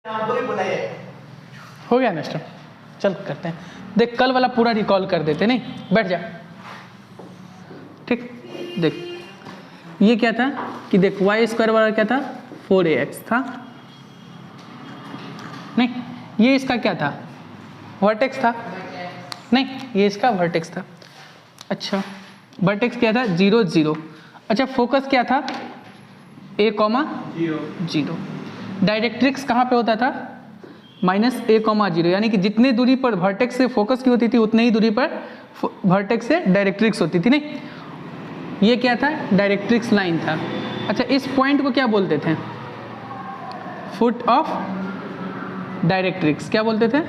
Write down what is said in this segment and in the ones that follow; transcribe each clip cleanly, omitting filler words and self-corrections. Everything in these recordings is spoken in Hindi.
हो गया ना स्टार्ट, चल करते हैं। देख कल वाला पूरा रिकॉल कर देते, नहीं बैठ जा, ठीक। देख ये क्या था कि देख वाई स्क्वायर वाला क्या था 4ax था, नहीं ये इसका क्या था वर्टेक्स था, नहीं ये इसका वर्टेक्स था। अच्छा वर्टेक्स क्या था 0 0। अच्छा फोकस क्या था a,0। डायरेक्ट्रिक्स कहाँ पे होता था -a,0, यानी कि जितनी दूरी पर वर्टेक्स से फोकस की होती थी उतनी ही दूरी पर वर्टेक्स से डायरेक्ट्रिक्स होती थी, नहीं ये क्या था डायरेक्ट्रिक्स लाइन था। अच्छा इस पॉइंट को क्या बोलते थे फुट ऑफ डायरेक्ट्रिक्स, क्या बोलते थे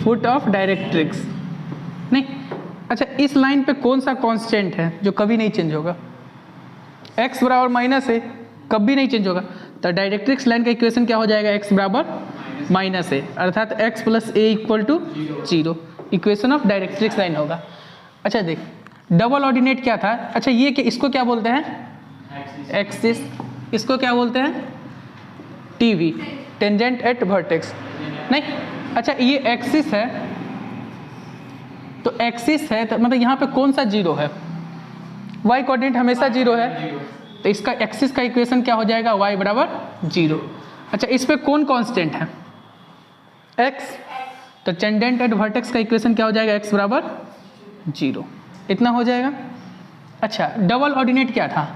फुट ऑफ डायरेक्ट्रिक्स, नहीं। अच्छा इस लाइन पे कौन सा कांस्टेंट है जो कभी नहीं चेंज होगा, x बराबर माइनस ए, कभी नहीं चेंज होगा। तो डायरेक्ट्रिक्स लाइन का इक्वेशन क्या हो जाएगा x बराबर -a, अर्थात x + a = 0, equation of directrix line होगा। अच्छा देख डबल ऑर्डिनेट क्या था, अच्छा ये कि इसको क्या बोलते हैं एक्सिस, इसको क्या बोलते हैं टीवी, टेंजेंट एट वर्टेक्स, नहीं। अच्छा ये एक्सिस है, तो एक्सिस है तो मतलब यहाँ पे कौन सा 0 है, y कोऑर्डिनेट हमेशा 0 है, तो इसका एक्सिस का इक्वेशन क्या हो जाएगा y बराबर 0। अच्छा इस पे कौन कांस्टेंट है x, तो टेंजेंट एट वर्टेक्स का इक्वेशन क्या हो जाएगा x बराबर 0, इतना हो जाएगा। अच्छा डबल ऑर्डिनेट क्या था,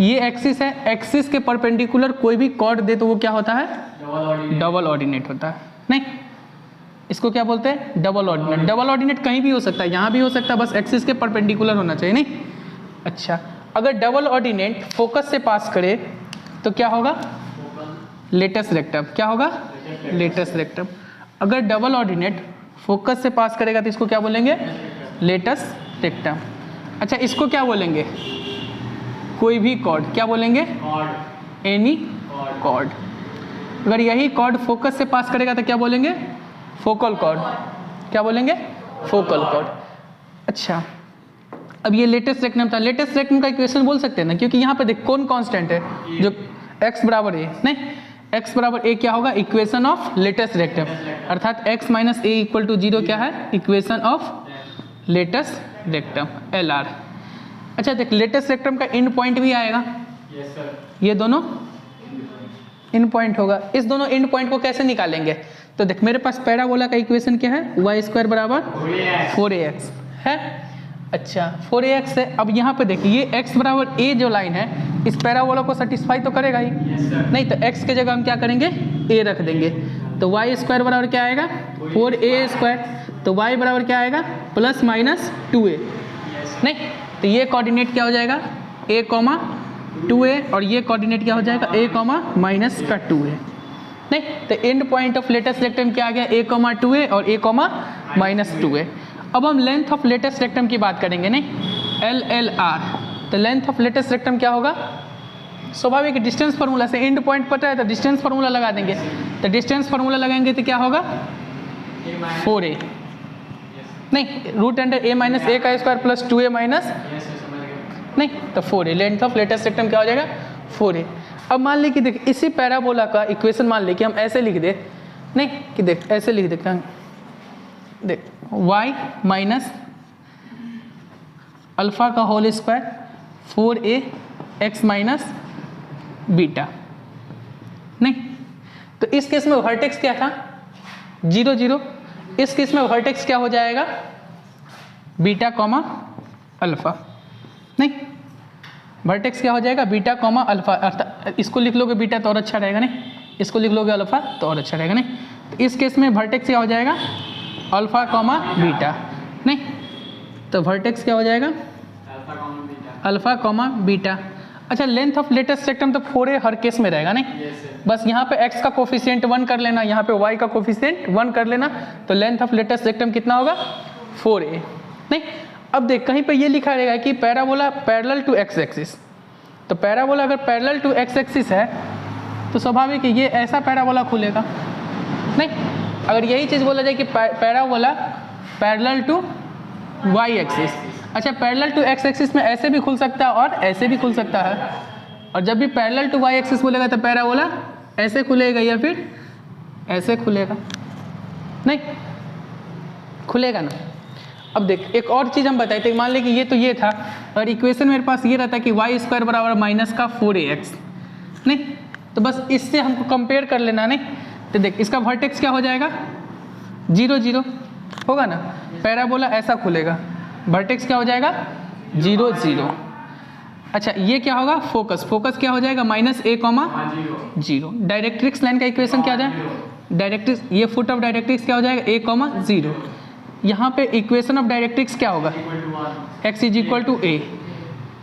ये एक्सिस है, एक्सिस के परपेंडिकुलर कोई भी कॉर्ड दे तो वो क्या होता है डबल ऑर्डिनेट होता है, नहीं इसको क्या बोलते हैं डबल ऑर्डिनेट। डबल ऑर्डिनेट कहीं भी हो सकता है, यहाँ भी हो सकता है, बस एक्सिस के परपेंडिकुलर होना चाहिए, नहीं। अच्छा अगर डबल ऑर्डिनेट फोकस से पास करे तो क्या होगा लेटस रेक्टम, क्या होगा लेटस रेक्टम। अगर डबल ऑर्डिनेट फोकस से पास करेगा तो इसको क्या बोलेंगे लेटस रेक्टम। अच्छा इसको क्या बोलेंगे कोई भी कॉर्ड, क्या बोलेंगे एनी कॉर्ड। अगर यही कॉर्ड फोकस से पास करेगा तो क्या बोलेंगे फोकल कॉर्ड, क्या बोलेंगे फोकल कॉर्ड। अच्छा अब ये लेटेस्ट रेक्टम था, लेटेस्ट रेक्टम का इक्वेशन बोल सकते हैं ना, क्योंकि यहाँ पे देख कौन कांस्टेंट है जो x बराबर a, नहीं x बराबर a क्या होगा इक्वेशन ऑफ लेटेस्ट रेक्टम, अर्थात x - a = 0 क्या है equation of latus rectum LR। अच्छा देख लेटेस्ट रेक्टम का एंड पॉइंट भी आएगा, yes, sir. ये दोनों एंड पॉइंट होगा। इस दोनों एंड पॉइंट को कैसे निकालेंगे, तो देख मेरे पास पैराबोला का इक्वेशन क्या है y² बराबर 4ax है। अच्छा 4ax है, अब यहाँ पे देखिए ये x बराबर a जो लाइन है इस पैराबोला को सेटिस्फाई तो करेगा ही, yes, नहीं तो x के जगह हम क्या करेंगे a रख देंगे, तो y² बराबर क्या आएगा 4a², तो y बराबर क्या आएगा ±2a, नहीं तो ये कोऑर्डिनेट क्या हो जाएगा a, 2a और ये कोऑर्डिनेट क्या हो जाएगा a, -2a, नहीं तो and point of latus rectum क्या आ गया a, 2a और a, -2a। अब हम लेंथ ऑफ लेटेस्ट रेक्टम की बात करेंगे, नहीं LLR। तो लेंथ ऑफ लेटेस्ट रेक्टम क्या होगा स्वाभाविक डिस्टेंस फार्मूला से, एंड पॉइंट पता है तो डिस्टेंस फार्मूला लगा देंगे, तो डिस्टेंस फार्मूला लगाएंगे तो क्या होगा 4a, नहीं √a - a² + 2a माइनस, नहीं तो 4a, length of latus rectum क्या हो जाएगा 4a। अब मान ली कि देख इसी पैराबोला का इक्वेशन मान ली कि हम ऐसे लिख दे, नहीं कि देख ऐसे लिख देते हैं, देख y - अल्फा का होल स्क्वायर 4ax - बीटा, नहीं तो इस केस में वर्टेक्स क्या था 0 0, इस केस में वर्टेक्स क्या हो जाएगा बीटा, अल्फा, नहीं वर्टेक्स क्या हो जाएगा बीटा, अल्फा, अर्थात इसको लिख लोगे बीटा तो और अच्छा रहेगा, नहीं इसको लिख लोगे अल्फा तो और अच्छा रहेगा, नहीं तो इस केस में वर्टेक्स क्या हो जाएगा अल्फा, बीटा, नहीं तो वर्टेक्स क्या हो जाएगा अल्फा, बीटा। अच्छा लेंथ ऑफ लेटेस्ट रेक्टम तो 4a हर केस में रहेगा, नहीं yes, बस यहाँ पे x का कोफिशिएंट 1 कर लेना, यहाँ पे y का कोफिशिएंट 1 कर लेना, तो लेंथ ऑफ लेटेस्ट रेक्टम कितना होगा 4a, नहीं। अब देख कहीं पे ये लिखा रहेगा कि parabola parallel to x axis, तो पैराबोला अगर पैरेलल टू x एक्सिस है तो स्वाभाविक है ये ऐसा पैराबोला खुलेगा, नहीं अगर यही चीज़ बोला जाए कि parabola parallel to y axis, अच्छा पैरेलल टू x एक्सिस में ऐसे भी खुल सकता है और ऐसे भी खुल सकता है, और जब भी पैरेलल टू y एक्सिस बोलेगा तो पैराबोला ऐसे खुलेगा या फिर ऐसे खुलेगा, नहीं खुलेगा ना। अब देख एक और चीज़ हम बताए थे, मान लें कि ये तो ये था और इक्वेशन मेरे पास ये रहता कि वाई स्क्वायर बराबर माइनस का 4ax, नहीं तो बस इससे हमको कंपेयर कर लेना, नहीं तो देख इसका वर्टेक्स क्या हो जाएगा 0 0 होगा ना, पैराबोला ऐसा खुलेगा, वर्टेक्स क्या हो जाएगा 0 0। अच्छा ये क्या होगा फोकस, फोकस क्या हो जाएगा -a,0। डायरेक्ट्रिक्स लाइन का इक्वेशन क्या हो जाएगा, डायरेक्ट्रिक्स ये फुट ऑफ डायरेक्ट्रिक्स क्या हो जाएगा a,0। यहाँ पे इक्वेशन ऑफ डायरेक्ट्रिक्स क्या होगा x = a।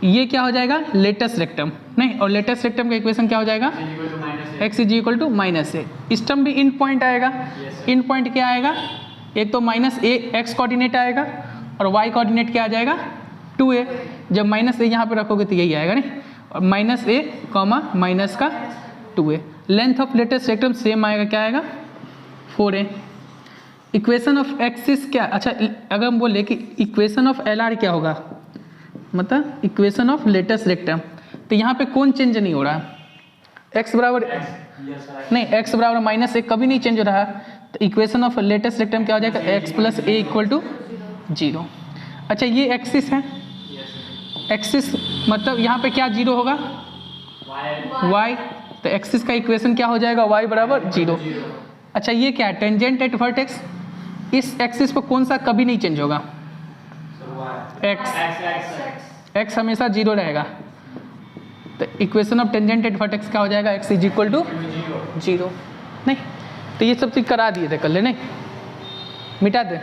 ये क्या हो जाएगा लेटेस्ट रेक्टम, नहीं और लेटेस्ट रेक्टम का इक्वेशन क्या हो जाएगा x = -a। इस टर्म भी इन पॉइंट आएगा, इन पॉइंट क्या आएगा, एक तो -a x कोऑर्डिनेट आएगा और y कोऑर्डिनेट क्या आ जाएगा 2a। जब -a यहाँ पे रखोगे तो यही आएगा, नहीं और -a, माइनस का 2a। Length of latus rectum same आएगा, क्या आएगा 4a। इक्वेशन ऑफ एक्सिस क्या, अच्छा अगर हम बोले कि इक्वेशन ऑफ LR क्या होगा, मतलब इक्वेशन ऑफ लेटेस्ट रेक्टम, तो यहाँ पे कौन चेंज नहीं हो रहा, x बराबर नहीं x बराबर -a कभी नहीं चेंज हो रहा, तो इक्वेशन ऑफ लेटेस्ट रेक्टम क्या हो जाएगा x + a = 0। अच्छा ये एक्सिस है, एक्सिस मतलब यहाँ पे क्या 0 होगा y, तो एक्सिस का इक्वेशन क्या हो जाएगा y बराबर 0। अच्छा ये क्या है टेंजेंट एट वर्टेक्स, इस एक्सिस पर कौन सा कभी नहीं चेंज होगा x हमेशा 0 रहेगा, तो equation of tangent at vertex क्या हो जाएगा x = 0। नहीं तो ये सब चीज़ करा दिए थे कल, नहीं मिटा दे,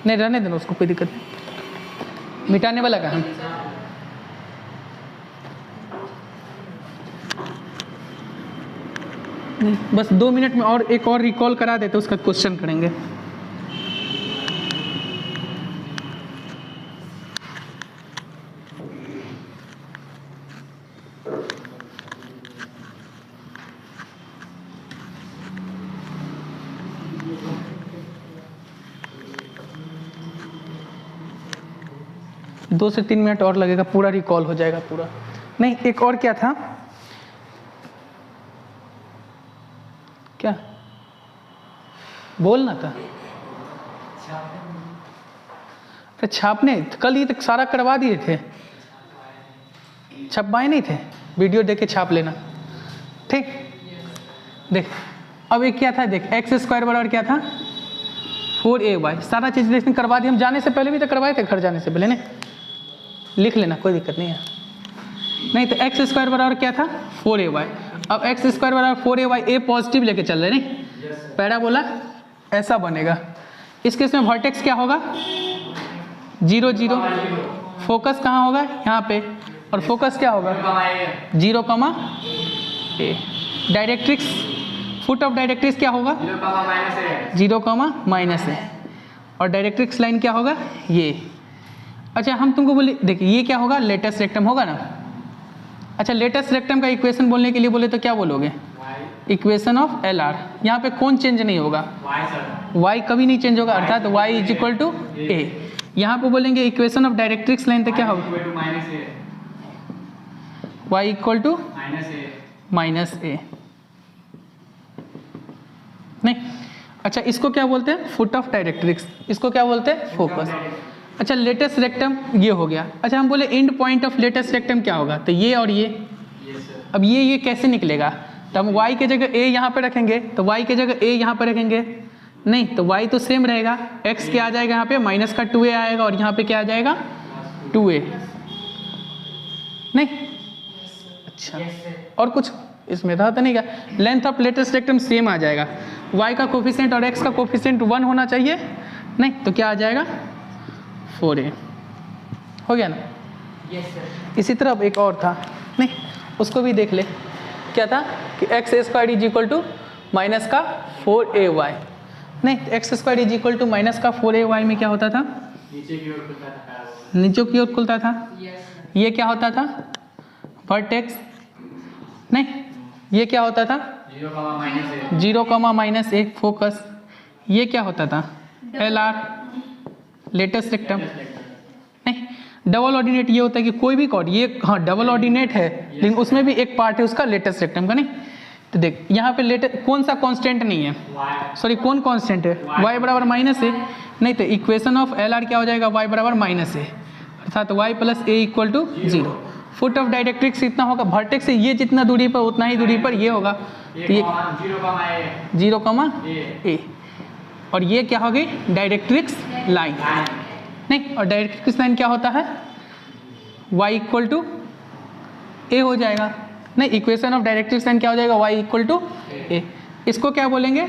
नहीं रहने देना उसको, कोई दिक्कत नहीं, मिटाने वाला कहाँ, नहीं बस 2 मिनट में और एक और रिकॉल करा देते उसका क्वेश्चन करेंगे। दो से 3 मिनट और लगेगा, पूरा रिकॉल हो जाएगा पूरा। नहीं एक और क्या था, क्या बोलना था, तो छापने कल ही तक सारा करवा दिए थे, छपवाए नहीं थे, वीडियो देख के छाप लेना, ठीक। देख अब एक क्या था, देख x² बराबर क्या था 4ay, सारा चीज लेकिन करवा दी, हम जाने से पहले भी तो करवाए थे, घर जाने से पहले, नहीं लिख लेना कोई दिक्कत नहीं है। नहीं तो x² बराबर क्या था 4ay, अब x² बराबर 4ay, a पॉजिटिव लेके चल रहे, नहीं पैराबोला ऐसा बनेगा। इस केस में वर्टेक्स क्या होगा 0 0, फोकस कहाँ होगा यहाँ पे, और फोकस क्या होगा 0, a। Directrix foot of directrix क्या होगा 0, -a, और डायरेक्ट्रिक्स लाइन क्या होगा ये। अच्छा हम तुमको बोले देखिए ये क्या होगा लेटेस्ट रेक्टम होगा ना। अच्छा लेटेस्ट रेक्टम का इक्वेशन बोलने के लिए बोले तो क्या बोलोगे इक्वेशन ऑफ LR, यहाँ पे कौन चेंज नहीं होगा y कभी नहीं चेंज होगा, अर्थात y = a। यहाँ पे बोलेंगे इक्वेशन ऑफ डायरेक्ट्रिक्स लाइन तो क्या होगा y = -a, नहीं। अच्छा इसको क्या बोलते हैं फुट ऑफ डायरेक्ट्रिक्स, इसको क्या बोलते हैं फोकस। अच्छा लेटेस्ट रेक्टम ये हो गया। अच्छा हम बोले and point of latus rectum क्या होगा, तो ये और ये। अब ये कैसे निकलेगा, तो हम y के जगह a यहाँ पे रखेंगे, तो y के जगह a यहाँ पे रखेंगे, नहीं तो y तो सेम रहेगा, x क्या आ जाएगा यहाँ पे -2a आएगा, और यहाँ पे क्या आ जाएगा 2a, नहीं। अच्छा और कुछ इसमें था तो नहीं क्या, length of latus rectum same आ जाएगा, y का कोफिशिएंट और x का कोफिशिएंट 1 होना चाहिए, नहीं तो क्या आ जाएगा 4a, हो गया ना। इसी तरह एक और था, नहीं उसको भी देख ले, क्या था कि x² = -4ay, नहीं x² = -4ay में क्या होता था नीचे की ओर खुलता था, ये क्या होता था वर्टेक्स, नहीं ये क्या होता था 0, -a फोकस, ये क्या होता था LR लेटेस्ट रेक्टम, नहीं। डबल ऑर्डिनेट ये होता है कि कोई भी कॉर्ड, ये हाँ डबल ऑर्डिनेट है लेकिन उसमें भी एक पार्ट है उसका लेटेस्ट रेक्टम का, नहीं तो देख यहाँ पे लेटर कौन सा कांस्टेंट नहीं है, सॉरी कौन कांस्टेंट है, y बराबर माइनस ए, नहीं तो इक्वेशन ऑफ एल आर क्या हो जाएगा, y बराबर माइनस ए, अर्थात y plus a equal to 0। Foot of directrix इतना होगा, वर्टेक्स से ये जितना दूरी पर उतना ही दूरी पर ये होगा, तो ये 0, ए, और ये क्या हो गई डायरेक्ट्रिक्स लाइन, नहीं, और डायरेक्ट्रिक्स लाइन क्या होता है, y इक्वल टू ए हो जाएगा, नहीं, इक्वेशन ऑफ डायरेक्ट्रिक्स लाइन क्या हो जाएगा, y इक्वल टू ए। इसको क्या बोलेंगे,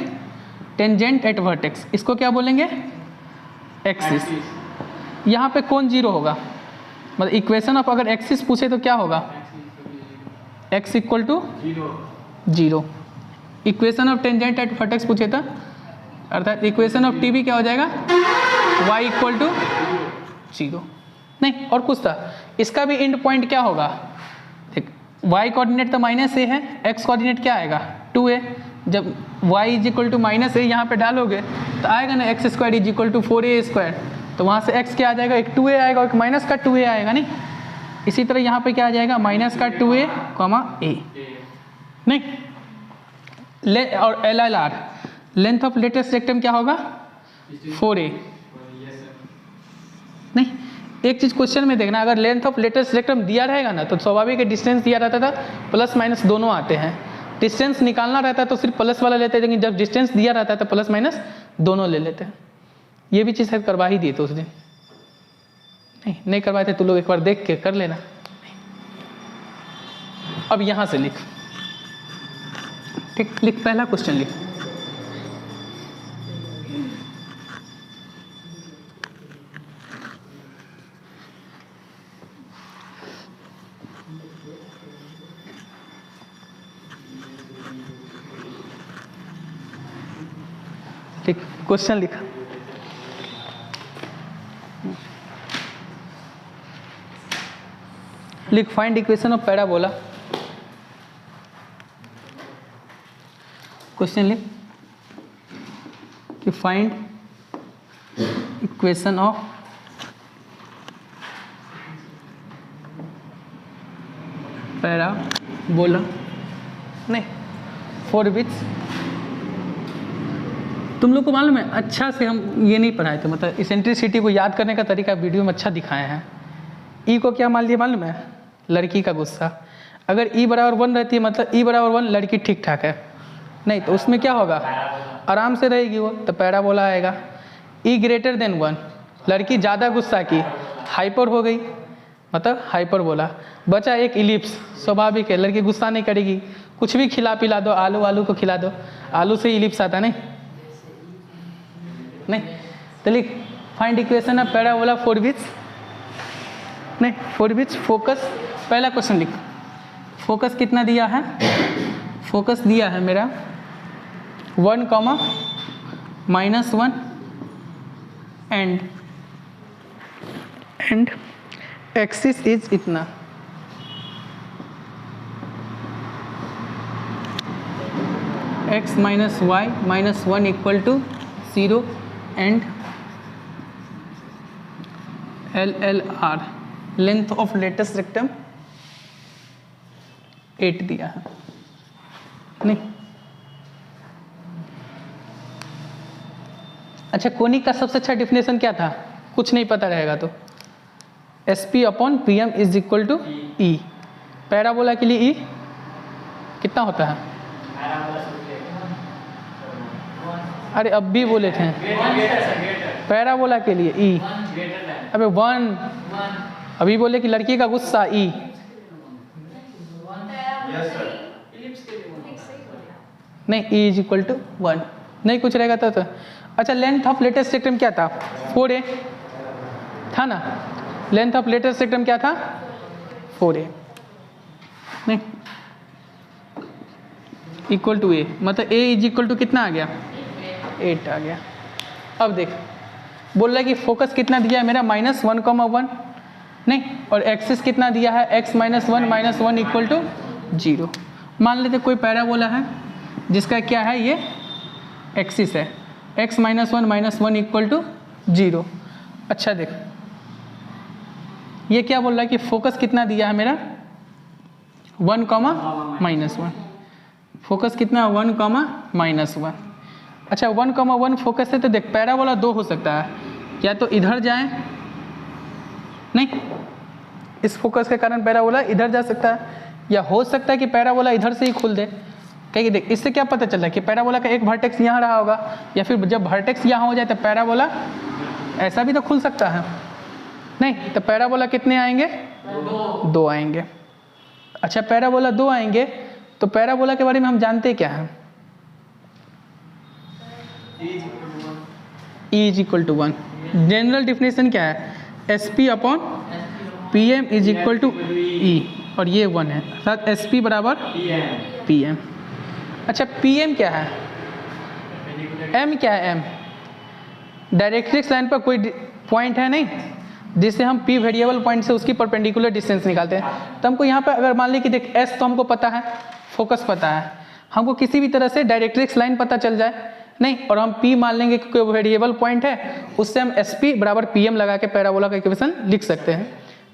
टेंजेंट एट वर्टेक्स, इसको क्या बोलेंगे, एक्सिस। यहाँ पे कौन 0 होगा, मतलब इक्वेशन ऑफ अगर एक्सिस पूछे तो क्या होगा, x equal to 0। Equation of tangent at vertex पूछे था, अर्थात इक्वेशन ऑफ टी भी क्या हो जाएगा, y इक्वल टू 0। नहीं, और कुछ था, इसका भी एंड पॉइंट क्या होगा, y कोऑर्डिनेट तो माइनस ए है, x कोऑर्डिनेट क्या आएगा 2a, जब y is equal to minus a यहाँ पे डालोगे तो आएगा ना x square is equal to 4a square, तो वहाँ से x क्या आ जाएगा, एक 2a आएगा और एक माइनस का 2a आएगा, नहीं, इसी तरह यहाँ पे क्या आ जाएगा, माइनस का 2a कॉमा a, नहीं, और LLR length of latus rectum क्या होगा 4a, नहीं, एक चीज क्वेश्चन में देखना, अगर लेंथ ऑफ लेटेस्ट रेक्टम दिया रहेगा ना तो स्वाभाविक डिस्टेंस दिया रहता था, प्लस माइनस दोनों आते हैं, डिस्टेंस निकालना रहता है तो सिर्फ प्लस वाला लेते हैं, लेकिन जब डिस्टेंस दिया रहता है तो प्लस माइनस दोनों ले लेते हैं। ये भी चीज़ शायद करवा ही दिए थे उस दिन, नहीं करवाए थे, तू लोग एक बार देख के कर लेना। अब यहाँ से लिख, ठीक, लिख पहला क्वेश्चन लिख, ठीक, क्वेश्चन लिखा, लिख find equation of parabola, question लिख कि फाइंड इक्वेशन ऑफ पैराबोला, नहीं, फॉर विच, तुम लोग को मालूम है अच्छा से हम ये नहीं पढ़ाए थे, मतलब इसेंट्रिसिटी को याद करने का तरीका वीडियो में अच्छा दिखाए हैं। ई को क्या मान लिया मालूम है, लड़की का गुस्सा, अगर ई बराबर 1 रहती है मतलब ई बराबर 1 लड़की ठीक ठाक है, नहीं तो उसमें क्या होगा, आराम से रहेगी वो, तो पैराबोला आएगा। ई ग्रेटर देन 1 लड़की ज़्यादा गुस्सा की, हाइपर हो गई, मतलब हाइपरबोला। बचा एक इलिप्स, स्वाभाविक है लड़की गुस्सा नहीं करेगी, कुछ भी खिला पिला दो, आलू को खिला दो, आलू से इलिप्स आता नहीं, तो लिख find equation of parabola for which, नहीं, फॉर विच फोकस, पहला क्वेश्चन लिख, फोकस कितना दिया है, फोकस दिया है मेरा 1, -1 एंड एक्सिस इज इतना, x minus y minus 1 equal to 0 and LLR length of latus rectum 8 दिया है, नहीं। अच्छा, कोनिक का सबसे अच्छा डिफिनेशन क्या था, कुछ नहीं पता रहेगा तो SP/PM is equal to E। Parabola के लिए E कितना होता है, अरे अब भी बोले थे पैराबोला के लिए E, अबे 1, अभी बोले कि लड़की का गुस्सा E, नहीं, E इज इक्वल टू 1, नहीं कुछ रहेगा तो। अच्छा, लेंथ ऑफ लेटेस्ट रेक्टम क्या था, 4a था ना, लेंथ ऑफ लेटेस्ट रेक्टम क्या था 4a, नहीं, इक्वल टू a, मतलब a इज इक्वल टू कितना आ गया 8 आ गया। अब देख बोल रहा है कि फोकस कितना दिया है मेरा -1,1, नहीं, और एक्सिस कितना दिया है x -1 -1 इक्वल टू 0। मान लेते कोई पैराबोला है जिसका क्या है, ये एक्सिस है, x -1 -1 इक्वल टू 0। अच्छा देख, ये क्या बोल रहा है कि फोकस कितना दिया है मेरा 1, -1, फोकस कितना 1,-1। अच्छा 1,1 फोकस है तो देख पैराबोला 2 हो सकता है, या तो इधर जाए, नहीं इस फोकस के कारण पैराबोला इधर जा सकता है, या हो सकता है कि पैराबोला इधर से ही खुल दे। कहीं देख इससे क्या पता चल रहा है कि पैराबोला का एक वर्टेक्स यहाँ रहा होगा, या फिर जब वर्टेक्स यहाँ हो जाए तो पैराबोला ऐसा भी तो खुल सकता है, नहीं तो पैराबोला कितने आएंगे 2 आएंगे। अच्छा पैराबोला 2 आएंगे तो पैराबोला के बारे में हम जानते क्या हैं, E is equal to 1। General definition क्या है, SP upon PM is equal to E, और ये 1 है, अर्थात SP बराबर PM। अच्छा PM क्या है, M क्या है, M डायरेक्ट्रिक्स लाइन पर कोई पॉइंट है नहीं जिससे हम P वेरिएबल पॉइंट से उसकी परपेंडिकुलर डिस्टेंस निकालते हैं। तो हमको यहाँ पर अगर मान ली कि देख S तो हमको पता है, फोकस पता है, हमको किसी भी तरह से डायरेक्ट्रिक्स लाइन पता चल जाए नहीं, और हम P मान लेंगे कि कोई वेरिएबल पॉइंट है, उससे हम SP बराबर PM लगा के पैराबोला का इक्वेशन लिख सकते हैं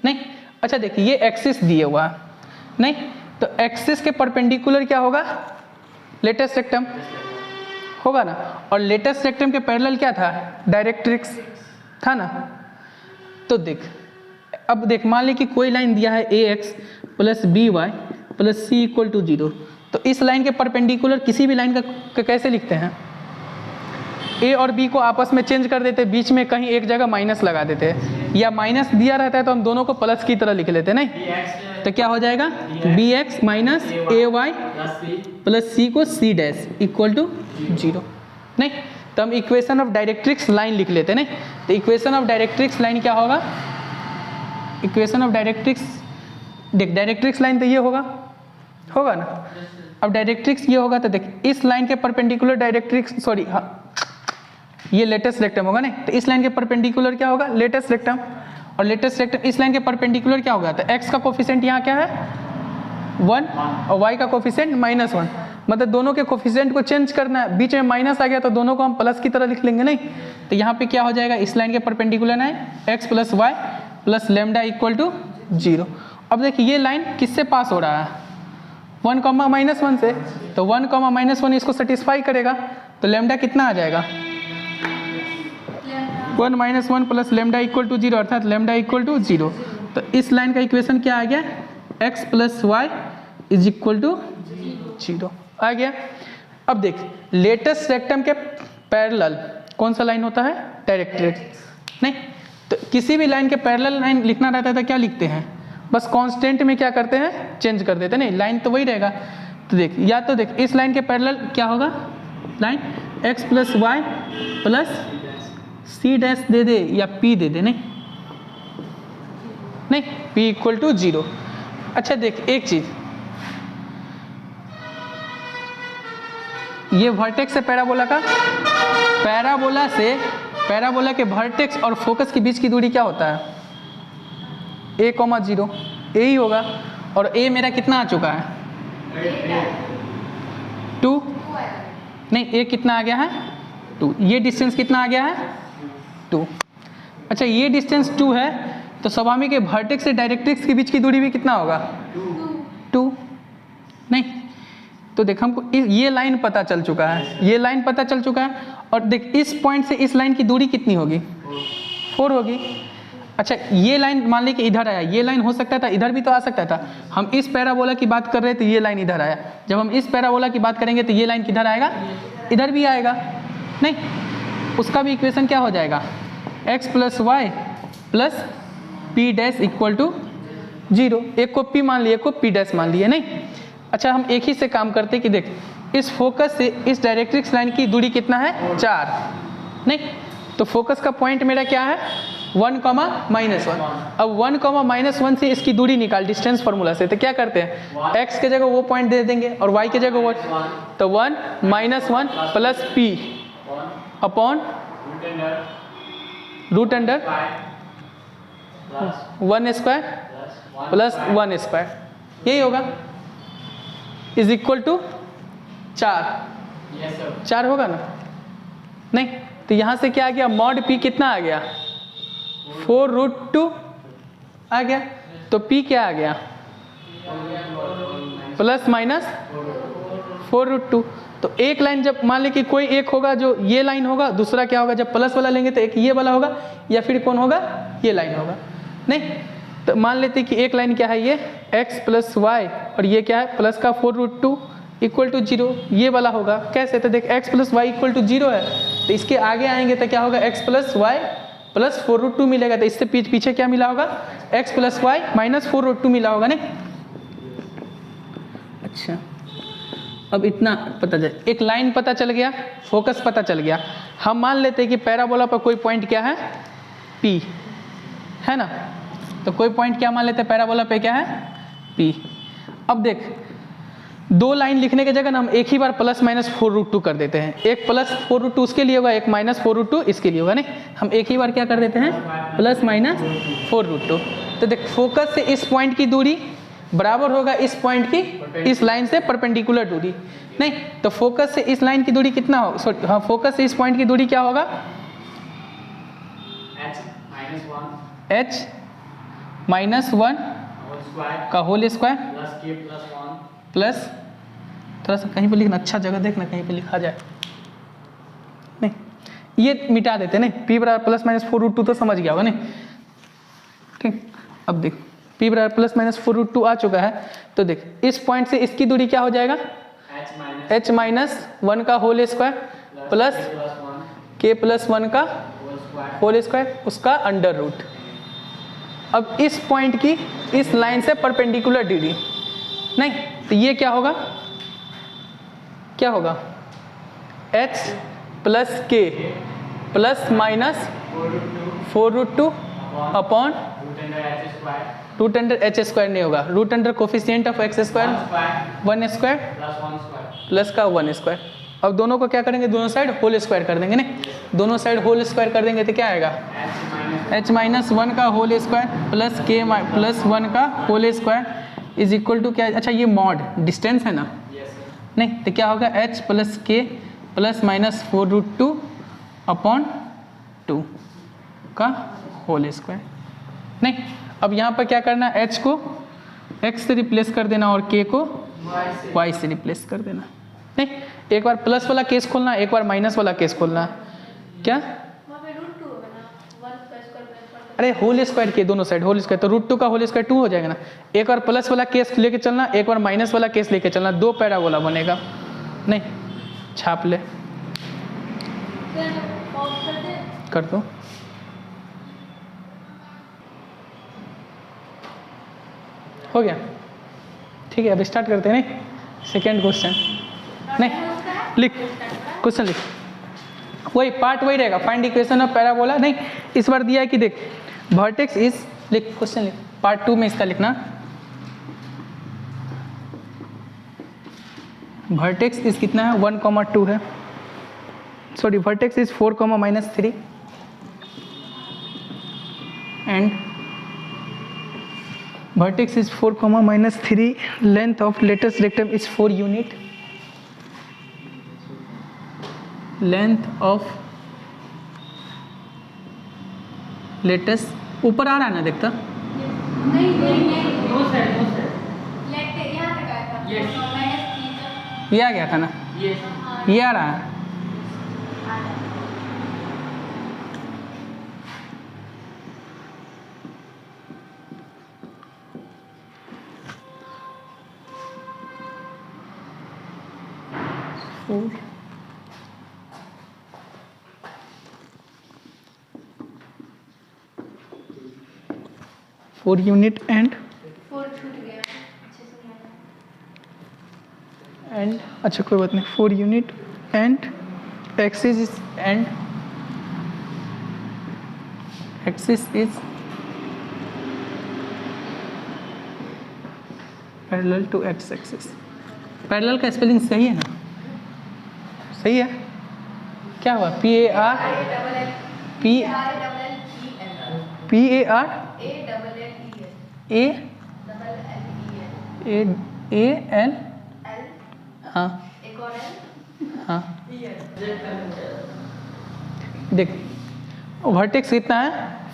नहीं। अच्छा देखिए ये एक्सिस दिए हुआ है नहीं, तो एक्सिस के परपेंडिकुलर क्या होगा, लेटेस्ट रेक्टम होगा ना, और लेटेस्ट रेक्टम के पैरेलल क्या था, डायरेक्ट्रिक्स था ना। तो देख अब देख मान ली कि कोई लाइन दिया है AX plus BY plus C equal to 0, तो इस लाइन के परपेंडिकुलर किसी भी लाइन का कैसे लिखते हैं, A और B को आपस में चेंज कर देते, बीच में कहीं एक जगह माइनस लगा देते, या माइनस दिया रहता है तो हम दोनों को प्लस की तरह लिख लेते नहीं, तो क्या हो जाएगा BX minus AY plus C को C डैश इक्वल टू 0 नहीं, तो हम इक्वेशन ऑफ डायरेक्ट्रिक्स लाइन लिख लेते नहीं। तो इक्वेशन ऑफ डायरेक्ट्रिक्स लाइन क्या होगा, इक्वेशन ऑफ डायरेक्ट्रिक्स देख डायरेक्ट्रिक्स लाइन तो ये होगा ना। अब डायरेक्ट्रिक्स ये होगा तो देख इस लाइन के परपेंडिकुलर डायरेक्ट्रिक्स सॉरी हाँ ये लेटेस्ट रेक्टम होगा नहीं, तो इस लाइन के परपेंडिकुलर क्या होगा, लेटेस्ट रेक्टम, और लेटेस्ट रेक्टम इस लाइन के परपेंडिकुलर क्या होगा, तो x का कोफिशिएंट यहाँ क्या है 1 और y का कोफिशिएंट -1, मतलब दोनों के कोफिशिएंट को चेंज करना है, बीच में माइनस आ गया तो दोनों को हम प्लस की तरह लिख लेंगे नहीं। तो यहाँ पे क्या हो जाएगा, इस लाइन के परपेंडिकुलर है x plus y plus lambda equal to 0। अब देखिए ये लाइन किससे पास हो रहा है, 1,-1 से, तो 1,-1 इसको सेटिस्फाई करेगा, तो लेमडा कितना आ जाएगा 1-1 प्लस लेमडा इक्वल टू 0, अर्थात लेमडा इक्वल टू 0। तो इस लाइन का इक्वेशन क्या आ गया, x plus y is equal to 0 आ गया। अब देख लेटेस्ट रेक्टम के पैरेलल कौन सा लाइन होता है, डायरेक्ट्रिक्स नहीं, तो किसी भी लाइन के पैरेलल लाइन लिखना रहता है तो क्या लिखते हैं, बस कांस्टेंट में क्या करते हैं चेंज कर देते हैं नहीं, लाइन तो वही रहेगा। तो देख या तो देख इस लाइन के पैरेलल क्या होगा, line x plus y plus C dash दे दे या P दे दे नहीं P इक्वल टू 0। अच्छा देख एक चीज, ये वर्टेक्स है पैराबोला का, पैराबोला के वर्टेक्स और फोकस के बीच की दूरी क्या होता है a,0 a ही होगा, और a मेरा कितना आ चुका है 2 नहीं, a कितना आ गया है 2, ये डिस्टेंस कितना आ गया है 2। अच्छा ये डिस्टेंस 2 है तो स्वाभाविक है वर्टेक्स से डायरेक्ट्रिक्स के बीच की दूरी भी कितना होगा 2 नहीं। तो देख हमको ये लाइन पता चल चुका है, ये लाइन पता चल चुका है, और देख इस पॉइंट से इस लाइन की दूरी कितनी होगी 4 होगी। अच्छा ये लाइन मान ली कि इधर आया, ये लाइन हो सकता था इधर भी तो आ सकता था, हम इस पैराबोला की बात कर रहे थे, ये लाइन इधर आया, जब हम इस पैराबोला की बात करेंगे तो ये लाइन किधर आएगा, इधर भी आएगा नहीं, उसका भी इक्वेशन क्या हो जाएगा x plus y plus p dash equal to 0, एक को p मान लिए, एक को p डैश मान लिए नहीं। अच्छा हम एक ही से काम करते कि देख इस फोकस से इस डायरेक्ट्रिक्स लाइन की दूरी कितना है 4 नहीं, तो फोकस का पॉइंट मेरा क्या है 1,-1। अब 1,-1 से इसकी दूरी निकाल डिस्टेंस फार्मूला से, तो क्या करते हैं x के जगह वो पॉइंट दे देंगे और y के जगह वो, तो 1-1 plus p upon root under 1 square plus 1 square, यही होगा इज इक्वल टू 4 होगा ना नहीं। तो यहाँ से क्या आ गया मॉड p कितना आ गया 4√2 आ गया, तो p क्या आ गया प्लस माइनस 4√2। तो एक लाइन जब मान ले कि कोई एक होगा जो ये लाइन होगा, दूसरा क्या होगा, जब प्लस वाला लेंगे तो एक ये वाला होगा, या फिर कौन होगा, ये लाइन होगा। नहीं तो मान लेते कि एक लाइन क्या है, ये x + y, और ये क्या है प्लस का 4√2 = 0, ये वाला होगा। कैसे, तो देख x + y = 0 है, तो इसके आगे आएंगे तो क्या होगा, x + y + 4√2 मिलेगा। तो इससे पीछे क्या मिला होगा, x + y - 4√2 मिला होगा। नहीं अच्छा, अब इतना पता चल, एक लाइन पता चल गया, फोकस पता चल गया। हम मान लेते हैं कि पैराबोला पर कोई पॉइंट क्या है, P है ना। तो कोई पॉइंट क्या मान लेते हैं पैराबोला पे, क्या है, P। अब देख, दो लाइन लिखने की जगह ना हम एक ही बार ± 4√2 कर देते हैं। एक +4√2 उसके लिए होगा, एक -4√2 इसके लिए होगा। नहीं, हम एक ही बार क्या कर देते हैं, ± 4√2। तो देख, फोकस से इस पॉइंट की दूरी बराबर होगा इस पॉइंट की इस लाइन से परपेंडिकुलर दूरी। नहीं तो फोकस से इस लाइन की दूरी कितना हो, हाँ, फोकस से इस पॉइंट की दूरी क्या होगा, h - 1 का होल स्क्वायर प्लस, थोड़ा सा कहीं पे लिखना, अच्छा जगह देखना कहीं पे लिखा जाए। नहीं ये मिटा देते, नहीं p = ± 4√2 तो समझ गया होगा। नहीं ठीक, अब देख p = ± 4√2 आ चुका है। तो देख इस पॉइंट से इसकी दूरी क्या हो जाएगा, h - 1 का होल स्क्वायर प्लस k + 1 का होल स्क्वायर, उसका √। अब इस पॉइंट की इस लाइन से परपेंडिकुलर दूरी, नहीं तो ये क्या होगा, क्या होगा, h + k ± 4√2 अपॉन √h² नहीं होगा, √, कोफिशिएंट ऑफ x² 1² प्लस का 1²। अब दोनों को क्या करेंगे, दोनों साइड होल स्क्वायर कर देंगे। नहीं दोनों साइड होल स्क्वायर कर देंगे तो क्या आएगा, h - 1 का होल स्क्वायर प्लस k + 1 का होल स्क्वायर = क्या, अच्छा ये मॉड डिस्टेंस है ना। नहीं तो क्या होगा, h + k ± 4√2 अपॉन 2 का होल स्क्वायर। नहीं अब यहाँ पर क्या करना, h को x से रिप्लेस कर देना और k को y से रिप्लेस कर देना। नहीं एक बार प्लस वाला केस खोलना, एक बार माइनस वाला केस खोलना। क्या, अरे होल स्क्वायर के दोनों साइड होल स्क्वायर, तो √2 का होल स्क्वायर 2 हो जाएगा ना। एक बार प्लस वाला केस लेके चलना, एक बार माइनस वाला केस लेके चलना, दो पैराबोला बनेगा। नहीं छाप ले, कर दो। हो गया, ठीक है अब स्टार्ट करते हैं। नहीं सेकेंड क्वेश्चन, नहीं लिख क्वेश्चन लिख, वही पार्ट वही रहेगा, फाइंड इक्वेशन ऑफ पैराबोला। नहीं इस बार दिया है कि देख वर्टेक्स इज, लिख क्वेश्चन लिख, पार्ट 2 में इसका लिखना, वर्टेक्स इज कितना है 1,2 है, sorry vertex is 4,-3 and vertex is 4,-3, length of lattice rectum is 4 unit, length of lattice ऊपर आ रहा है ना, देखता ये आ गया था ना, ये आ रहा है। फोर यूनिट एंड अच्छा कोई बात नहीं, 4 unit and axis is parallel to x axis. Parallel का स्पेलिंग सही है ना, सही है, क्या हुआ, PAR AAL, हाँ हाँ देख वर्टेक्स कितना है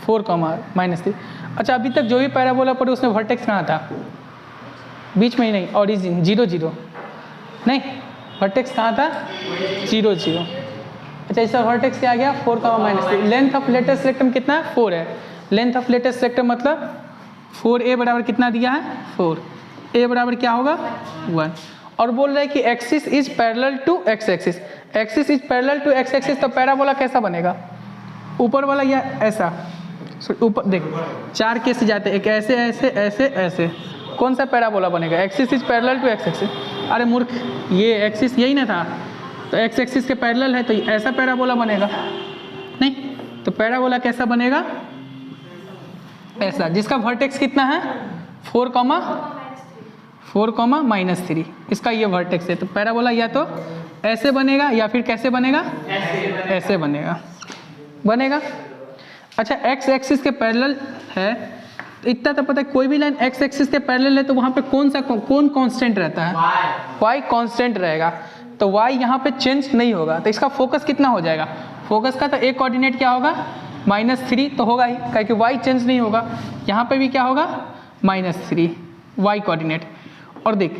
4,-3। अच्छा अभी तक जो भी पैराबोला पढ़े उसमें वर्टेक्स कहाँ था, बीच में ही नहीं, ओरिजिन 0 0 नहीं, वर्टेक्स कहाँ था? 0 0। अच्छा इसका वर्टेक्स क्या आ गया? 4 -3। लेंथ ऑफ लेटेस्ट रेक्टम कितना है? 4 है। लेंथ ऑफ लेटेस्ट रेक्टम मतलब 4a बराबर कितना दिया है? 4। a बराबर क्या होगा? 1। और बोल रहे हैं कि axis is parallel to x axis. Axis is parallel to x axis, तो पैराबोला कैसा बनेगा? ऊपर वाला या ऐसा? ऊपर देख 4 केस जाते हैं, एक ऐसे ऐसे ऐसे ऐसे, कौन सा पैराबोला बनेगा? Axis is parallel to x axis. अरे मूर्ख, ये एक्सिस यही ना था, तो एक्स एक्सिस के पैरेलल है तो ऐसा पैराबोला बनेगा नहीं। तो पैराबोला कैसा बनेगा? ऐसा, जिसका वर्टेक्स कितना है? 4, -3। इसका ये वर्टेक्स है। तो पैराबोला या तो ऐसे बनेगा या फिर कैसे बनेगा? ऐसे बनेगा। अच्छा एक्स एक्सिस के पैरेलल है, तो इतना तो पता है कोई भी लाइन एक्स एक्सिस के पैरेलल है तो वहाँ पे कौन कांस्टेंट रहता है? y कांस्टेंट रहेगा। तो y यहाँ पे चेंज नहीं होगा, तो इसका फोकस कितना हो जाएगा? फोकस का तो एक कोऑर्डिनेट क्या होगा? -3 तो होगा ही, क्योंकि y चेंज नहीं होगा। यहाँ पे भी क्या होगा? -3 y कोऑर्डिनेट। और देख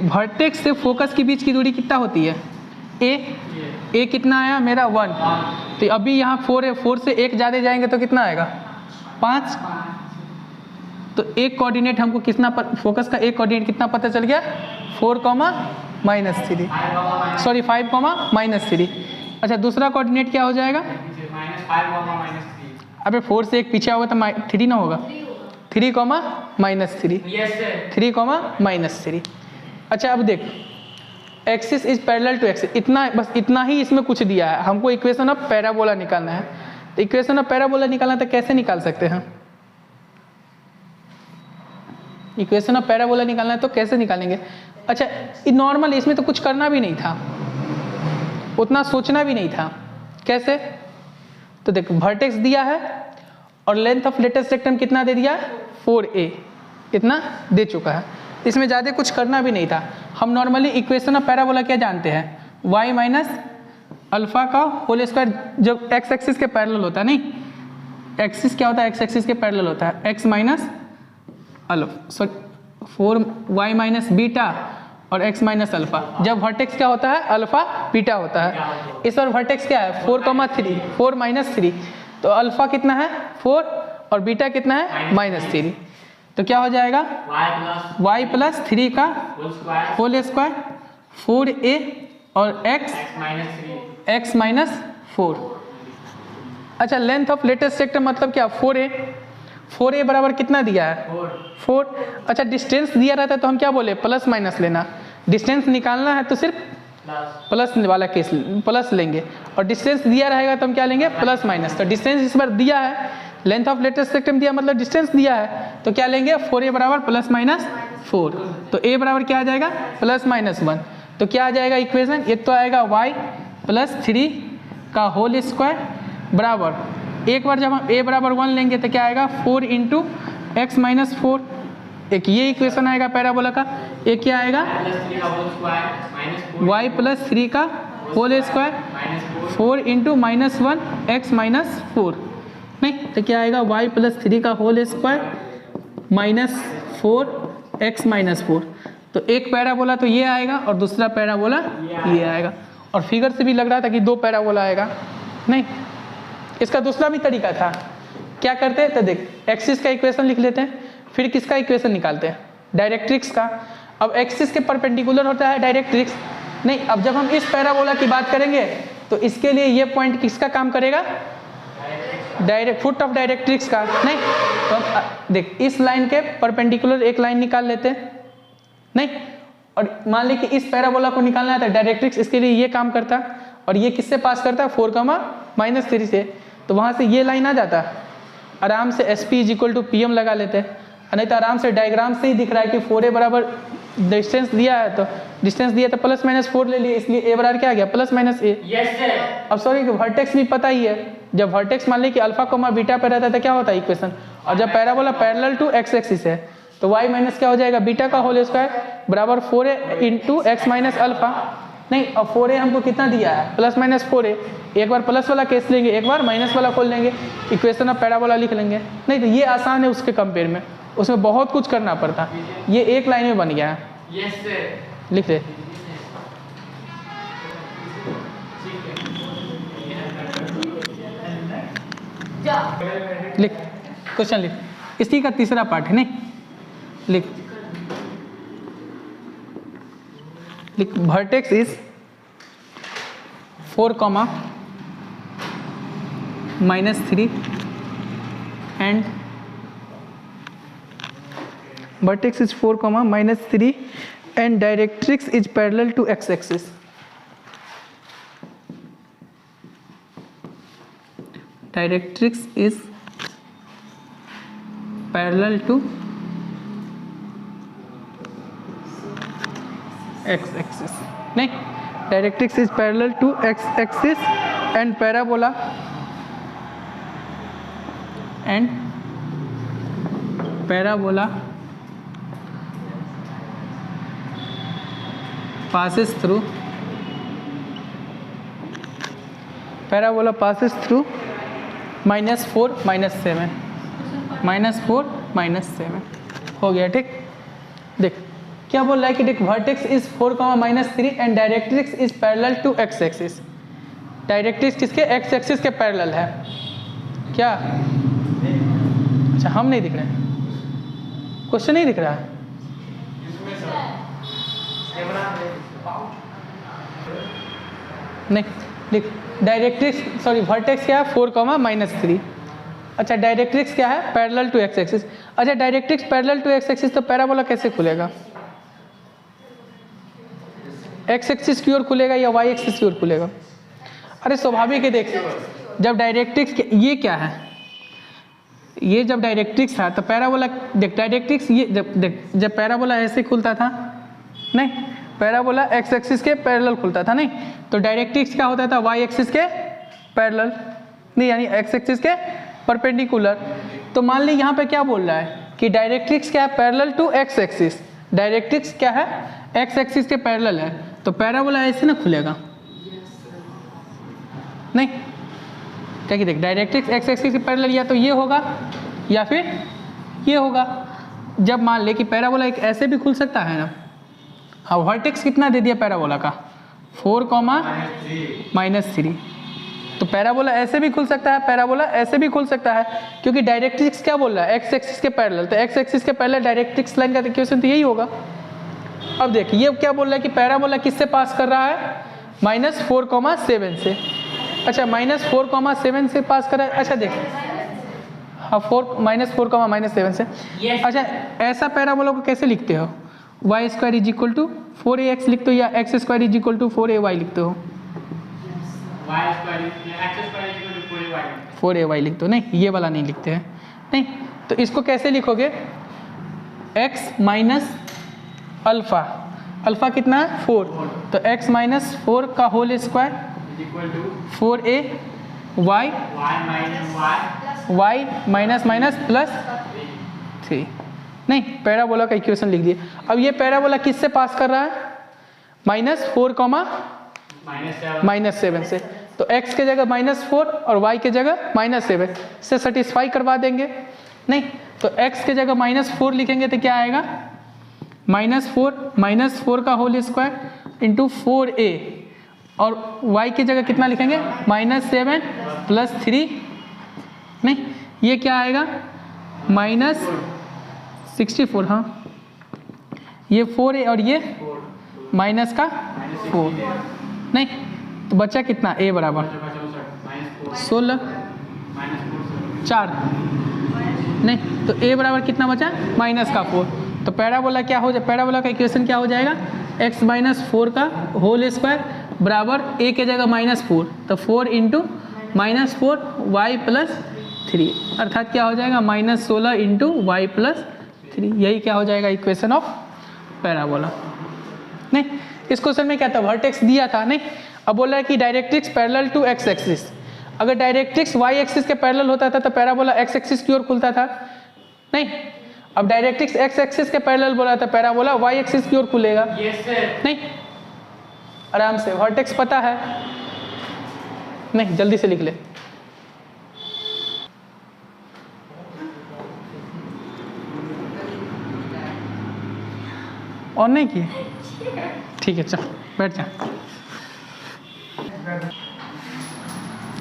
वर्टेक्स से फोकस के बीच की दूरी कितना होती है? a कितना आया मेरा? 1। तो अभी यहाँ 4 है, 4 से 1 ज़्यादा जाएंगे तो कितना आएगा? 5। तो एक कोऑर्डिनेट हमको कितना फोकस का एक कोऑर्डिनेट कितना पता चल गया? 4, -3 सॉरी 5, -3। अच्छा दूसरा कोऑर्डिनेट क्या हो जाएगा? अबे 4 से 1 पीछे होगा तो 3 ना होगा? 3, -3 3, -3। अच्छा अब देख axis is parallel to axis, इतना बस, इतना ही इसमें कुछ दिया है। हमको इक्वेशन ऑफ पैराबोला निकालना है। तो इक्वेशन ऑफ पैराबोला निकालना तो कैसे निकाल सकते हैं? इक्वेशन ऑफ पैराबोला निकालना है तो कैसे निकालेंगे? अच्छा नॉर्मल, इसमें तो कुछ करना भी नहीं था, उतना सोचना भी नहीं था। कैसे? तो देख वर्टेक्स दिया है और लेंथ ऑफ लेटेस्ट रेक्टम कितना दे दिया? 4a, इतना दे चुका है। इसमें ज़्यादा कुछ करना भी नहीं था। हम नॉर्मली इक्वेशन ऑफ पैराबोला क्या जानते हैं? y माइनस अल्फा का होल स्क्वायर, जो एक्स एक्सिस के पैरेलल होता है। नहीं, एक्सिस क्या होता है? एक्स एक्सिस के पैरेलल होता है। x minus alpha, sorry 4y minus beta और x माइनस अल्फा। जब वर्टेक्स क्या होता है? अल्फा बीटा होता है। इस बार वर्टेक्स क्या है? 4, 3 तो अल्फा कितना है? 4 और बीटा कितना है? -3। तो क्या हो जाएगा? y प्लस 3 का होल स्क्वायर 4a और x -4। अच्छा लेंथ ऑफ लेटेस्ट रेक्टम मतलब क्या? 4a बराबर कितना दिया है? 4। अच्छा डिस्टेंस दिया रहता है तो हम क्या बोले? प्लस माइनस लेना। डिस्टेंस निकालना है तो सिर्फ प्लस वाला केस प्लस लेंगे, और डिस्टेंस दिया रहेगा तो हम क्या लेंगे? Plus minus. तो डिस्टेंस इस बार दिया है, लेंथ ऑफ लेटेस्ट रेक्टम दिया मतलब डिस्टेंस दिया है, तो क्या लेंगे? 4a बराबर +-4। तो a बराबर क्या आ जाएगा? +-1। तो क्या आ जाएगा इक्वेशन? एक तो आएगा y प्लस 3 का होल स्क्वायर बराबर, एक बार जब हम a बराबर 1 लेंगे तो क्या आएगा? 4 × x - 4। एक ये इक्वेशन आएगा पैराबोला का। एक क्या आएगा? y प्लस 3 का होल स्क्वायर 4 × -1 x - 4। नहीं तो क्या आएगा? y प्लस 3 का होल स्क्वायर -4 x - 4। तो एक पैराबोला तो ये आएगा और दूसरा पैराबोला ये आएगा। और फिगर से भी लग रहा था कि 2 पैराबोला आएगा। नहीं, इसका दूसरा भी तरीका था। क्या करते हैं? तो देख एक्सिस का इक्वेशन लिख लेते हैं, फिर किसका इक्वेशन निकालते हैं? डायरेक्ट्रिक्स का। अब एक्सिस के परपेंडिकुलर होता है डायरेक्ट्रिक्स। नहीं, अब जब हम इस पैराबोला की बात करेंगे तो इसके लिए ये पॉइंट किसका काम करेगा? डायरेक्ट फुट ऑफ डायरेक्ट्रिक्स का। नहीं तो देख इस लाइन के परपेंडिकुलर एक लाइन निकाल लेते हैं। नहीं, और मान ली कि इस पैराबोला को निकालना है तो डायरेक्ट्रिक्स इसके लिए ये काम करता है, और ये किससे पास करता है? 4, -3 से। तो वहाँ से ये लाइन आ जाता है, आराम से SP = PM लगा लेते हैं। नहीं तो आराम से डायग्राम से ही दिख रहा है कि 4a बराबर डिस्टेंस दिया है, तो डिस्टेंस दिया तो +-4 ले लिए, इसलिए a बराबर क्या आ गया? +-a। अब सॉरी वर्टेक्स भी पता ही है। जब वर्टेक्स मान ली कि अल्फा बीटा पे रहता है तो क्या होता है इक्वेशन? और जब parabola parallel to x axis है तो y माइनस क्या हो जाएगा? बीटा का होल स्क्वायर बराबर 4a × x - अल्फा। नहीं, अब 4a हमको कितना दिया है? +-4a। एक बार प्लस वाला केस लेंगे, एक बार माइनस वाला खोल लेंगे, इक्वेशन ऑफ पैराबोला लिख लेंगे। नहीं तो ये आसान है उसके कंपेयर में, उसमें बहुत कुछ करना पड़ता। ये एक लाइन में बन गया है। लिख दे। लिख, क्वेश्चन लिख, इसी का तीसरा पार्ट है, नहीं लिख, लिख vertex is 4, -3 and vertex is 4, -3 and directrix is parallel to x-axis. Directrix is parallel to x-axis. नहीं, directrix is parallel to x-axis and parabola passes through -4 -7 -4 -7 हो गया, ठीक। देख क्या बोल रहा है कि देख vertex is 4, -3 and directrix is parallel to x axis. Directrix किसके? एक्स एक्सिस के पैरेलल है क्या? अच्छा, हम नहीं दिख रहे हैं, क्वेश्चन नहीं दिख रहा है। नहीं लिख, डायरेक्ट्रिक्स सॉरी वर्टेक्स क्या है? 4, -3। अच्छा, डायरेक्ट्रिक्स क्या है? Parallel to x axis. अच्छा, directrix parallel to x axis, तो पैराबोला कैसे खुलेगा? एक्स एक्सिस की ओर खुलेगा या वाई एक्सिस की ओर खुलेगा? अरे स्वाभाविक है, देख जब डायरेक्ट्रिक्स ये क्या है, ये जब डायरेक्ट्रिक्स था तो पैराबोला, देख डायरेक्ट्रिक्स ये जब पैराबोला ऐसे खुलता था, नहीं पैराबोला एक्स एक्सिस के पैरेलल खुलता था, नहीं तो डायरेक्ट्रिक्स क्या होता था? वाई एक्सिस के पैरेलल, नहीं यानी एक्स एक्सिस के परपेंडिकुलर। तो मान ली यहाँ पे क्या बोल रहा है कि डायरेक्ट्रिक्स क्या है? Parallel to x axis. Directrix क्या है? एक्स एक्सिस के पैरेलल है, तो पैराबोला ऐसे ना खुलेगा, नहीं क्या कि देख डायरेक्ट्रिक्स एक्स एक्सिस के पैरेलल या तो ये होगा या फिर ये होगा। जब मान ले कि पैराबोला एक ऐसे भी खुल सकता है ना, हाँ वर्टेक्स कितना दे दिया पैराबोला का? 4, -3। तो पैराबोला ऐसे भी खुल सकता है, पैराबोला ऐसे भी खुल सकता है, क्योंकि डायरेक्ट्रिक्स क्या बोल रहा है? एक्स एक्सिस के पैरेलल, तो एक्स एक्सिस के पैरेलल डायरेक्ट्रिक्स लाइन का इक्वेशन तो यही होगा। अब देखिए ये क्या बोल रहा है कि पैराबोला किससे पास कर रहा है? -4, 7 से। अच्छा, -4, 7 से पास कर रहा है। अच्छा देख, हाँ -4, -7 से। अच्छा, ऐसा पैराबोला को कैसे लिखते हो? y² = 4ax लिखते हो या x² = 4ay लिखते हो? 4ay लिखते हो, नहीं ये वाला नहीं लिखते हैं, नहीं तो इसको कैसे लिखोगे? x माइनस अल्फा, अल्फा कितना है? 4, तो x - 4 का whole square 4a y minus plus 3। नहीं पैराबोला का इक्वेशन लिख दिए। अब ये पैराबोला किससे पास कर रहा है? -4, -7 से। तो x के जगह -4 और y के जगह -7 से सेटिस्फाई करवा देंगे, नहीं तो x के जगह -4 लिखेंगे तो क्या आएगा? -4 का होल स्क्वायर इंटू 4a और y की जगह कितना लिखेंगे? -7 प्लस 3, नहीं ये क्या आएगा? -64, हाँ ये 4a और ये माइनस का 4, नहीं तो बचा कितना? a बराबर 16, 4, नहीं तो a बराबर कितना बचा? -4। तो पैराबोला क्या हो जाए? पैराबोला का इक्वेशन क्या हो जाएगा? x - 4 का होल स्क्वायर बराबर a के जगह -4, तो 4 × -4 y प्लस 3, अर्थात क्या हो जाएगा? -16 × y प्लस 3। यही क्या हो जाएगा? Equation of parabola. नहीं इस क्वेश्चन में क्या था? वर्टेक्स दिया था, नहीं अब बोल रहा है कि directrix parallel to x axis. अगर डायरेक्ट्रिक्स वाई एक्सिस के पैरेलल होता था तो पैराबोला एक्स एक्सिस की ओर खुलता था, नहीं अब डायरेक्ट्रिक्स एक्स एक्सिस के पैरेलल बोला था, पैराबोला वाई एक्सिस की ओर खुलेगा। नहीं आराम से, वर्टेक्स पता है? नहीं जल्दी से लिख ले। और नहीं किए? ठीक है चल बैठ जा,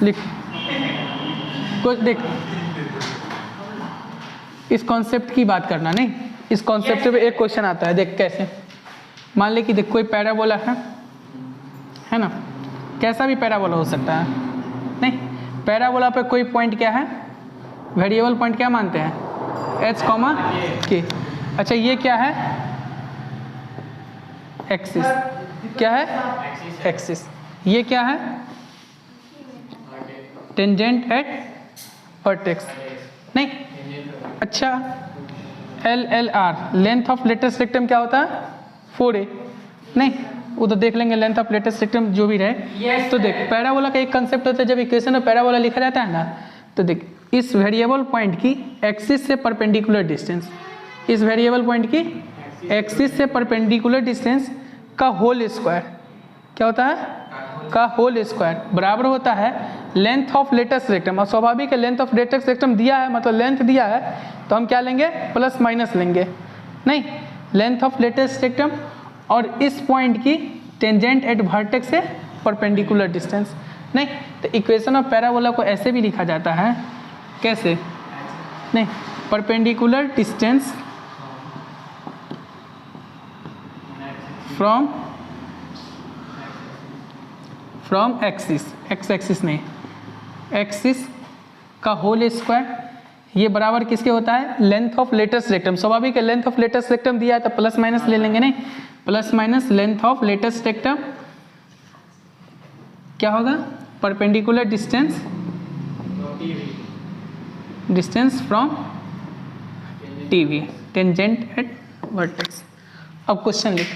लिख कुछ देख इस कॉन्सेप्ट की बात करना, नहीं इस कॉन्सेप्ट पे एक क्वेश्चन आता है, देख कैसे। मान ले कि देख कोई पैराबोला है ना, कैसा भी पैराबोला हो सकता है, नहीं पैराबोला पे कोई पॉइंट क्या है, वेरिएबल पॉइंट क्या मानते हैं, एच कॉमा के। अच्छा ये क्या है, एक्सिस, क्या है एक्सिस। ये क्या है, टेंजेंट एट वर्टेक्स, नहीं। अच्छा LLR length of latus rectum क्या होता है, 4a, नहीं वो तो देख लेंगे, लेंथ ऑफ लेटेस्ट रेक्टम जो भी रहे। तो देख पैराबोला का एक कंसेप्ट होता है, जब इक्वेशन में पैराबोला लिखा जाता है ना, तो देख इस वेरिएबल पॉइंट की एक्सिस से परपेंडिकुलर डिस्टेंस, इस वेरिएबल पॉइंट की एक्सिस से परपेंडिकुलर डिस्टेंस का होल स्क्वायर क्या होता है, का होल स्क्वायर बराबर होता है लेंथ ऑफ लेटेस्ट रेक्टम। और स्वाभाविक है लेंथ ऑफ लेटेस्ट रेक्टम दिया है, मतलब लेंथ दिया है, तो हम क्या लेंगे, प्लस माइनस लेंगे, नहीं लेंथ ऑफ लेटेस्ट रेक्टम और इस पॉइंट की टेंजेंट एट वर्टेक्स से परपेंडिकुलर डिस्टेंस, नहीं। तो इक्वेशन ऑफ पैराबोला को ऐसे भी लिखा जाता है, कैसे, नहीं perpendicular distance from axis, x axis नहीं, एक्सिस का होल स्क्वायर, ये बराबर किसके होता है, लेंथ ऑफ लेटेस्ट रेक्टम। स्वाभाविक है लेंथ ऑफ लेटेस्ट रेक्टम दिया है तो प्लस माइनस ले लेंगे, नहीं plus minus length of latus rectum क्या होगा, perpendicular distance from TV, tangent at vertex. अब क्वेश्चन लिख,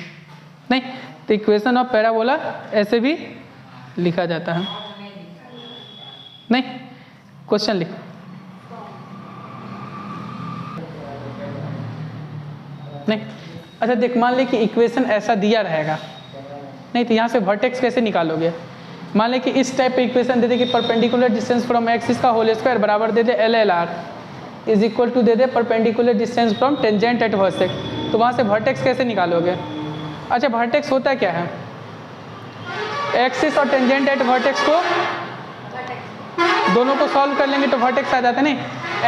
नहीं तो इक्वेशन ऑफ पैराबोला ऐसे भी लिखा जाता है, नहीं क्वेश्चन लिख, नहीं। अच्छा देख मान ले कि इक्वेशन ऐसा दिया रहेगा, नहीं तो यहाँ से वर्टेक्स कैसे निकालोगे। मान ले कि इस टाइप पे इक्वेशन दे दे कि परपेंडिकुलर डिस्टेंस फ्रॉम एक्सिस का होल स्क्वायर बराबर दे दे LLR इज इक्वल टू दे दे perpendicular distance from tangent at vertex, तो वहाँ से वर्टेक्स कैसे निकालोगे। अच्छा वर्टेक्स होता क्या है, एक्सिस और टेंजेंट एट वर्टेक्स को दोनों को सॉल्व कर लेंगे तो वर्टेक्स आ जाता है, नहीं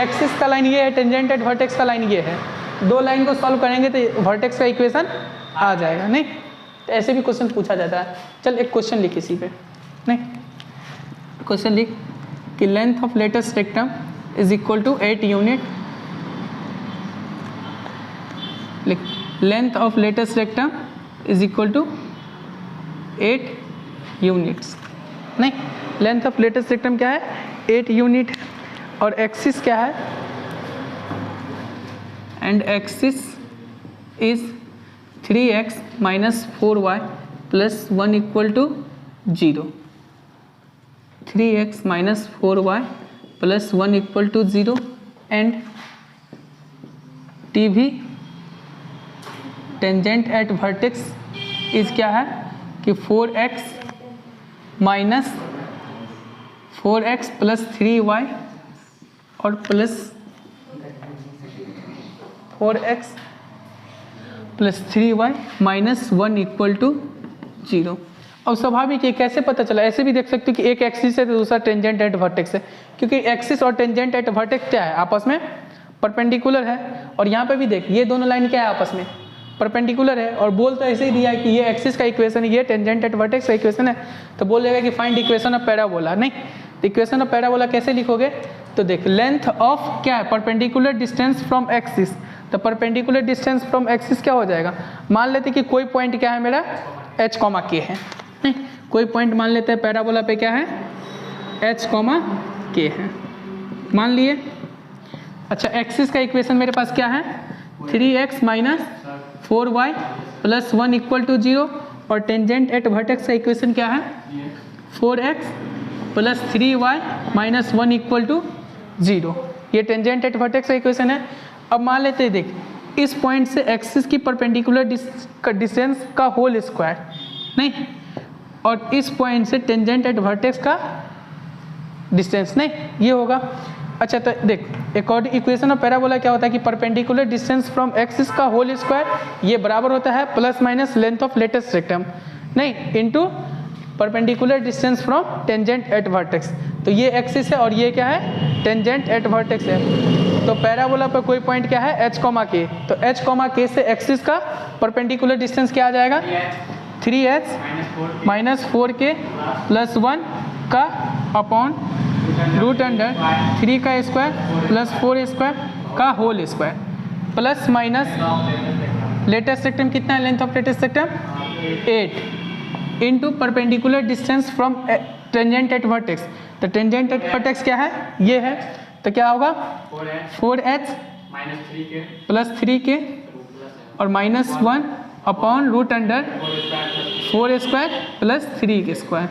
एक्सिस का लाइन ये है, टेंजेंट एट वर्टेक्स का लाइन ये है, दो लाइन को सॉल्व करेंगे तो वर्टेक्स का इक्वेशन आ जाएगा, नहीं तो ऐसे भी क्वेश्चन पूछा जाता है। चल एक क्वेश्चन लिख इसी पे, नहीं क्वेश्चन लिख कि length of latus rectum is equal to 8 unit, लिख length of latus rectum is equal to 8 units, नहीं लेंथ ऑफ लेटेस्ट रेक्टम क्या है 8 यूनिट और एक्सिस क्या है, and axis is 3x minus 4y plus 1 equal to 0, 3x minus 4y plus 1 equal to 0 and T भी टेंजेंट एट वर्टेक्स इज क्या है कि 4x minus 4x plus 3y और plus 4x plus 3y minus 1 equal to 0। अब स्वाभाविक है कैसे पता चला, ऐसे भी देख सकते हो कि एक एक्सिस है तो दूसरा टेंजेंट एट वर्टेक्स है, क्योंकि एक्सिस और टेंजेंट एट वर्टेक्स क्या है आपस में परपेंडिकुलर है। और यहाँ पे भी देख ये दोनों लाइन क्या है आपस में परपेंडिकुलर है, और बोल तो ऐसे ही दिया है कि ये एक्सिस का इक्वेशन है, ये टेंजेंट एट वर्टेक्स का इक्वेशन है, तो बोलेगा कि फाइंड इक्वेशन ऑफ पैराबोला। नहीं तो इक्वेशन ऑफ पैराबोला कैसे लिखोगे, तो देख लेंथ ऑफ क्या है परपेंडिकुलर डिस्टेंस फ्रॉम एक्सिस, तो परपेंडिकुलर डिस्टेंस फ्रॉम एक्सिस क्या हो जाएगा, मान लेते कि कोई पॉइंट क्या है मेरा h कॉमा के है, नहीं कोई पॉइंट मान लेते हैं पैराबोला पे क्या है h कॉमा के है मान लिए। अच्छा एक्सिस का इक्वेशन मेरे पास क्या है 3x minus 4y plus 1 equal to 0 और टेंजेंट एट वर्टेक्स का इक्वेशन क्या है 4x plus 3y minus 1 equal to 0, ये टेंजेंट एट वर्टेक्स का इक्वेशन है। अब मान लेते हैं देख इस पॉइंट से एक्सिस की परपेंडिकुलर डिस्टेंस का होल स्क्वायर, नहीं और इस पॉइंट से टेंजेंट एट वर्टेक्स का डिस्टेंस, नहीं ये होगा। अच्छा तो देख अकॉर्डिंग इक्वेशन ऑफ पैराबोला क्या होता है कि परपेंडिकुलर डिस्टेंस फ्रॉम एक्सिस का होल स्क्वायर ये बराबर होता है plus minus length of latus rectum, नहीं into perpendicular distance from tangent at vertex. तो ये एक्सिस है और ये क्या है टेंजेंट एट वर्टेक्स है। तो पैराबोला पर कोई पॉइंट क्या है, h, k। तो h, k से एक्सिस का परपेंडिकुलर डिस्टेंस क्या आ जाएगा, 3h माइनस 4k प्लस 1 का अपॉन रूट अंडर 3 का स्क्वायर प्लस 4 स्क्वायर का whole square plus minus latus rectum कितना है, length of latus rectum 8 into perpendicular distance from tangent at vertex. तो टेंजेंट एट वर्टेक्स क्या है, ये है, तो क्या होगा 4h प्लस 3k और minus 1 upon root under 4 square plus 3 के स्क्वायर।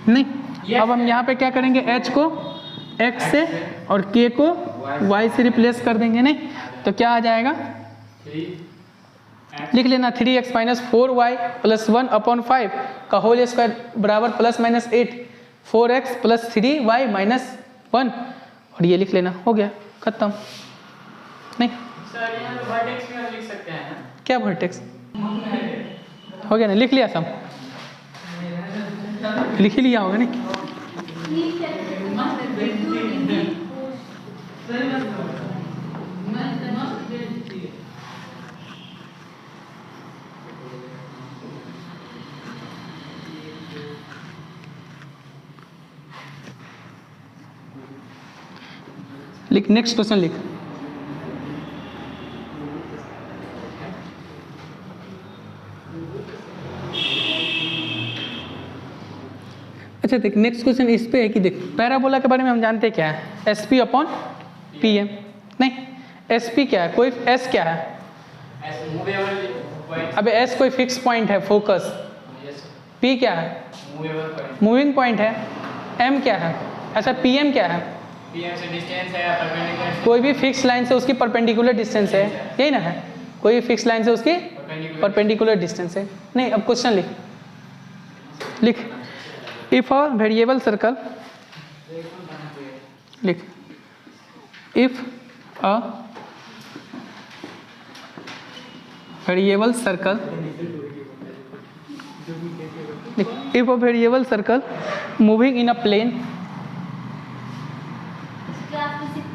नहीं, अब हम यहाँ पे क्या करेंगे, h को x से और k को y से रिप्लेस कर देंगे। नहीं तो क्या आ जाएगा, लिख लेना 3x minus 4y plus 1 upon 5 का होल स्क्वायर बराबर plus minus 8 4x plus 3y minus 1 और ये लिख लेना, हो गया खत्म। नहीं सर यहाँ पे वर्टेक्स भी लिख सकते हैं ना? क्या वर्टेक्स, हो गया ना, लिख लिया सब, लिख ही लिया होगा। नहीं लिख, नेक्स्ट क्वेश्चन लिख। अच्छा देख, नेक्स्ट क्वेश्चन इस पे है कि देख पैराबोला के बारे में हम जानते हैं क्या है, S P upon P M. नहीं, एस पी क्या है, कोई एस क्या है, अबे एस कोई फिक्स पॉइंट है फोकस, पी क्या है मूविंग पॉइंट है, एम क्या है, अच्छा पी एम क्या है, पीएम से डिस्टेंस है, परपेंडिकुलर कोई भी फिक्स लाइन से उसकी परपेंडिकुलर डिस्टेंस है, यही ना है, कोई भी फिक्स लाइन से उसकी परपेंडिकुलर डिस्टेंस है। नहीं, अब क्वेश्चन लिख, लिख इफ अ वेरिएबल सर्कल, लिख इफ अ वेरिएबल सर्कल, लिख if a variable circle moving in a plane,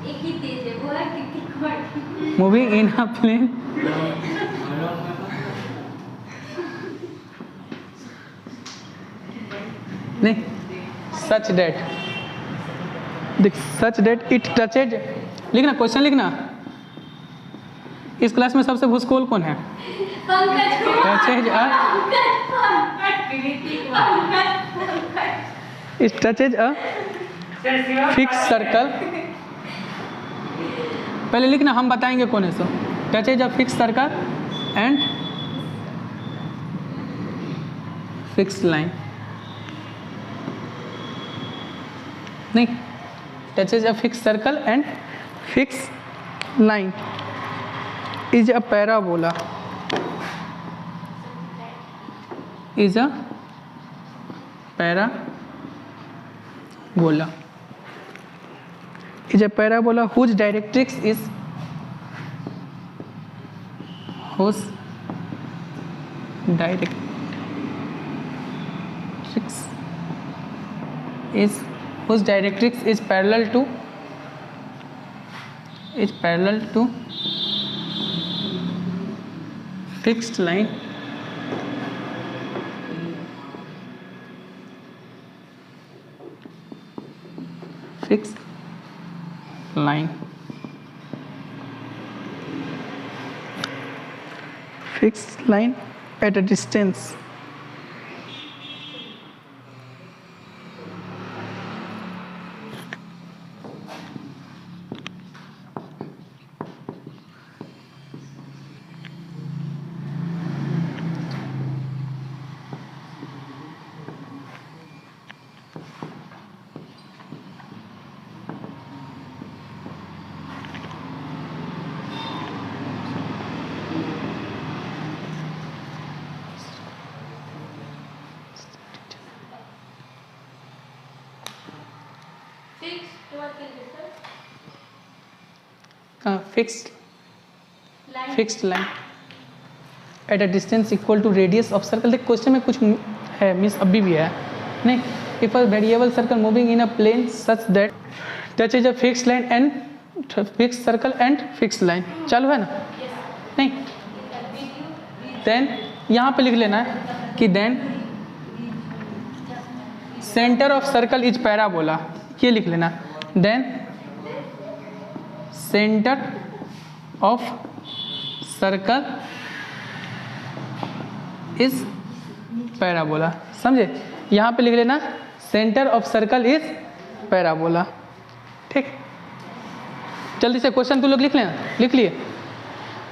एक ही तेज है, वो है cricket. Moving in a plane नहीं, सच डेट, देख सच डेट इट टचेज, लिखना क्वेश्चन लिखना। इस क्लास में सबसे भूसकोल कौन है, touches a, it touches a fixed circle, पहले लिखना, हम बताएंगे कौन है सो, touches a fixed circle and fixed line. नहीं, touches a fixed circle and fixed line is a parabola, is a parabola, is a parabola whose directrix is whose directrix is parallel to fixed line fixed line at a distance fixed line at a distance equal to radius of circle। देख क्वेश्चन में कुछ है मिस अभी भी है। नहीं, if a variable circle moving in a plane such that touches a fixed line and fix circle and fixed line चालू है ना? नहीं, देन यहाँ पे लिख लेना है कि then centre of circle is parabola, ये लिख लेना। Then centre of circle is parabola, समझे? यहाँ पे लिख लेना centre of circle is parabola. ठीक, जल्दी से क्वेश्चन को लोग लिख लेना, लिख लिए।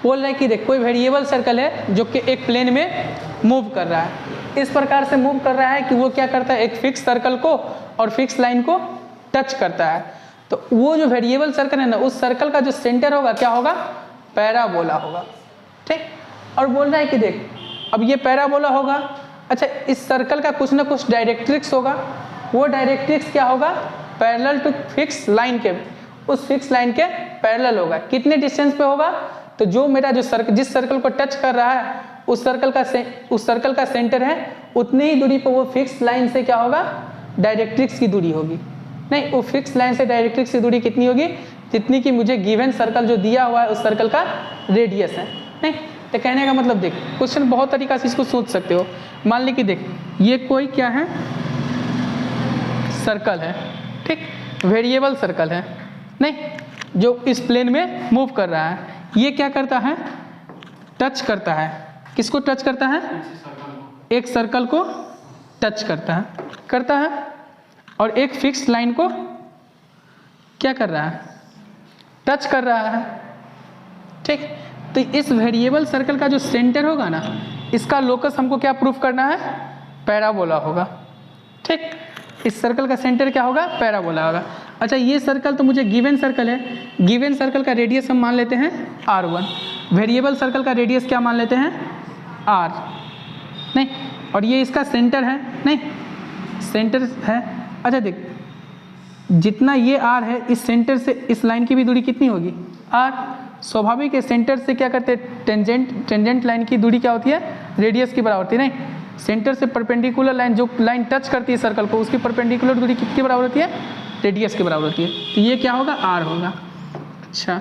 बोल रहे हैं कि देख कोई वेरिएबल सर्कल है जो कि एक प्लेन में मूव कर रहा है, इस प्रकार से मूव कर रहा है कि वो क्या करता है, एक फिक्स सर्कल को और फिक्स लाइन को टच करता है। तो वो जो वेरिएबल सर्कल है ना, उस सर्कल का जो सेंटर होगा क्या होगा, पैराबोला होगा। ठीक, और बोल रहा है कि देख अब ये पैराबोला होगा, अच्छा इस सर्कल का कुछ ना कुछ डायरेक्ट्रिक्स होगा, वो डायरेक्ट्रिक्स क्या होगा, पैरेलल टू फिक्स लाइन के, उस फिक्स लाइन के पैरेलल होगा। कितने डिस्टेंस पे होगा, तो जो मेरा जो सर्कल जिस सर्कल को टच कर रहा है उस सर्कल का सेंटर है, उतनी ही दूरी पर वो फिक्स लाइन से क्या होगा, डायरेक्ट्रिक्स की दूरी होगी। नहीं, वो फिक्स लाइन से डायरेक्ट्रिक्स की दूरी कितनी होगी, जितनी कि मुझे गिवन सर्कल जो दिया हुआ है उस सर्कल का रेडियस है। नहीं, तो कहने का मतलब देख क्वेश्चन बहुत तरीका से इसको सोच सकते हो। मान ली कि देख ये कोई क्या है, सर्कल है, ठीक, वेरिएबल सर्कल है, नहीं, जो इस प्लेन में मूव कर रहा है। ये क्या करता है, टच करता है, किसको टच करता है, एक सर्कल को टच करता है और एक फिक्स लाइन को क्या कर रहा है, टच कर रहा है। ठीक, तो इस वेरिएबल सर्कल का जो सेंटर होगा ना, इसका लोकस हमको क्या प्रूफ करना है, पैराबोला होगा। ठीक, इस सर्कल का सेंटर क्या होगा, पैराबोला होगा। अच्छा ये सर्कल तो मुझे गिवन सर्कल है, गिवन सर्कल का रेडियस हम मान लेते हैं r1, वेरिएबल सर्कल का रेडियस क्या मान लेते हैं, r, नहीं, और ये इसका सेंटर है, नहीं, सेंटर है। अच्छा देख जितना ये r है, इस सेंटर से इस लाइन की भी दूरी कितनी होगी, r। स्वाभाविक है सेंटर से क्या करते हैं, टेंजेंट लाइन की दूरी क्या होती है, रेडियस की बराबर होती है। नहीं, सेंटर से परपेंडिकुलर लाइन, जो लाइन टच करती है सर्कल को, उसकी परपेंडिकुलर दूरी कितनी बराबर होती है, रेडियस के बराबर होती है। तो ये क्या होगा, r होगा। अच्छा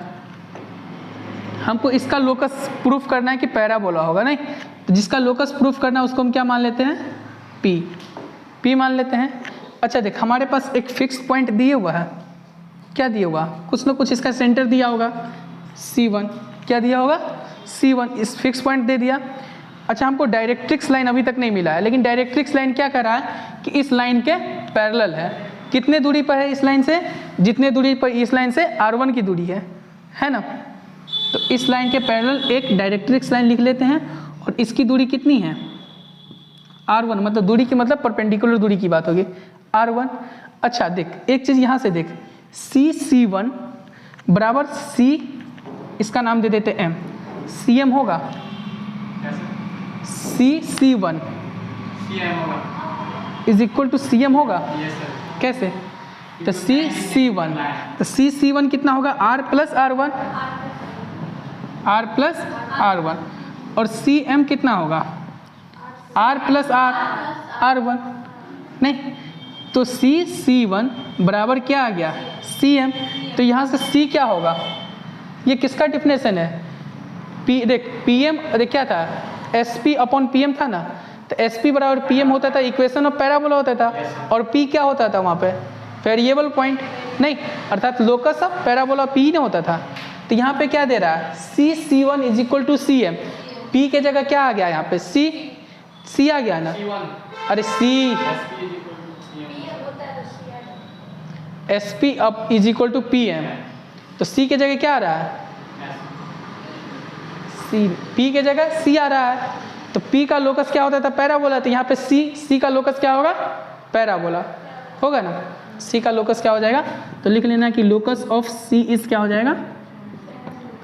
हमको इसका लोकस प्रूफ करना है कि पैराबोला होगा, नहीं, तो जिसका लोकस प्रूफ करना है उसको हम क्या मान लेते हैं, p मान लेते हैं। अच्छा देख हमारे पास एक फिक्स पॉइंट दिया हुआ है, क्या दिया हुआ, कुछ ना कुछ इसका सेंटर दिया होगा, C1, क्या दिया होगा, C1, इस फिक्स पॉइंट दे दिया। अच्छा हमको डायरेक्ट्रिक्स लाइन अभी तक नहीं मिला है, लेकिन डायरेक्ट्रिक्स लाइन क्या कर रहा है कि इस लाइन के पैरेलल है। कितने दूरी पर है इस लाइन से, जितने दूरी पर इस लाइन से r1 की दूरी है ना। तो इस लाइन के पैरेलल एक डायरेक्ट्रिक्स लाइन लिख लेते हैं, और इसकी दूरी कितनी है, r1, मतलब दूरी की मतलब परपेंडिकुलर दूरी की बात होगी, r1। अच्छा देख एक चीज़ यहाँ से देख, C1 बराबर C, इसका नाम दे देते m, CM होगा, C1 is equal to CM होगा। कैसे, तो C1, तो C1 कितना होगा, r प्लस r1, और CM कितना होगा, r प्लस r1, नहीं, तो C1 बराबर क्या आ गया, CM। तो यहाँ से C क्या होगा, ये किसका डिफिनेशन है, P, देख PM देख क्या था, SP अपॉन PM था ना, तो SP बराबर PM होता था, इक्वेशन ऑफ पैराबोला होता था, और P क्या होता था वहाँ पे, वेरिएबल पॉइंट, नहीं, अर्थात लोकस ऑफ पैराबोला P नहीं होता था। तो यहाँ पे क्या दे रहा है, C1 is equal to CM, P के जगह क्या आ गया यहाँ पे, C आ गया ना, अरे SP up is equal to PM, तो C के जगह क्या आ रहा है, P के जगह C आ रहा है। तो P का लोकस क्या होता था, पैराबोला, तो यहाँ पे C का लोकस क्या होगा, पैराबोला होगा ना। C का लोकस क्या हो जाएगा, तो लिख लेना कि लोकस ऑफ C इज क्या हो जाएगा,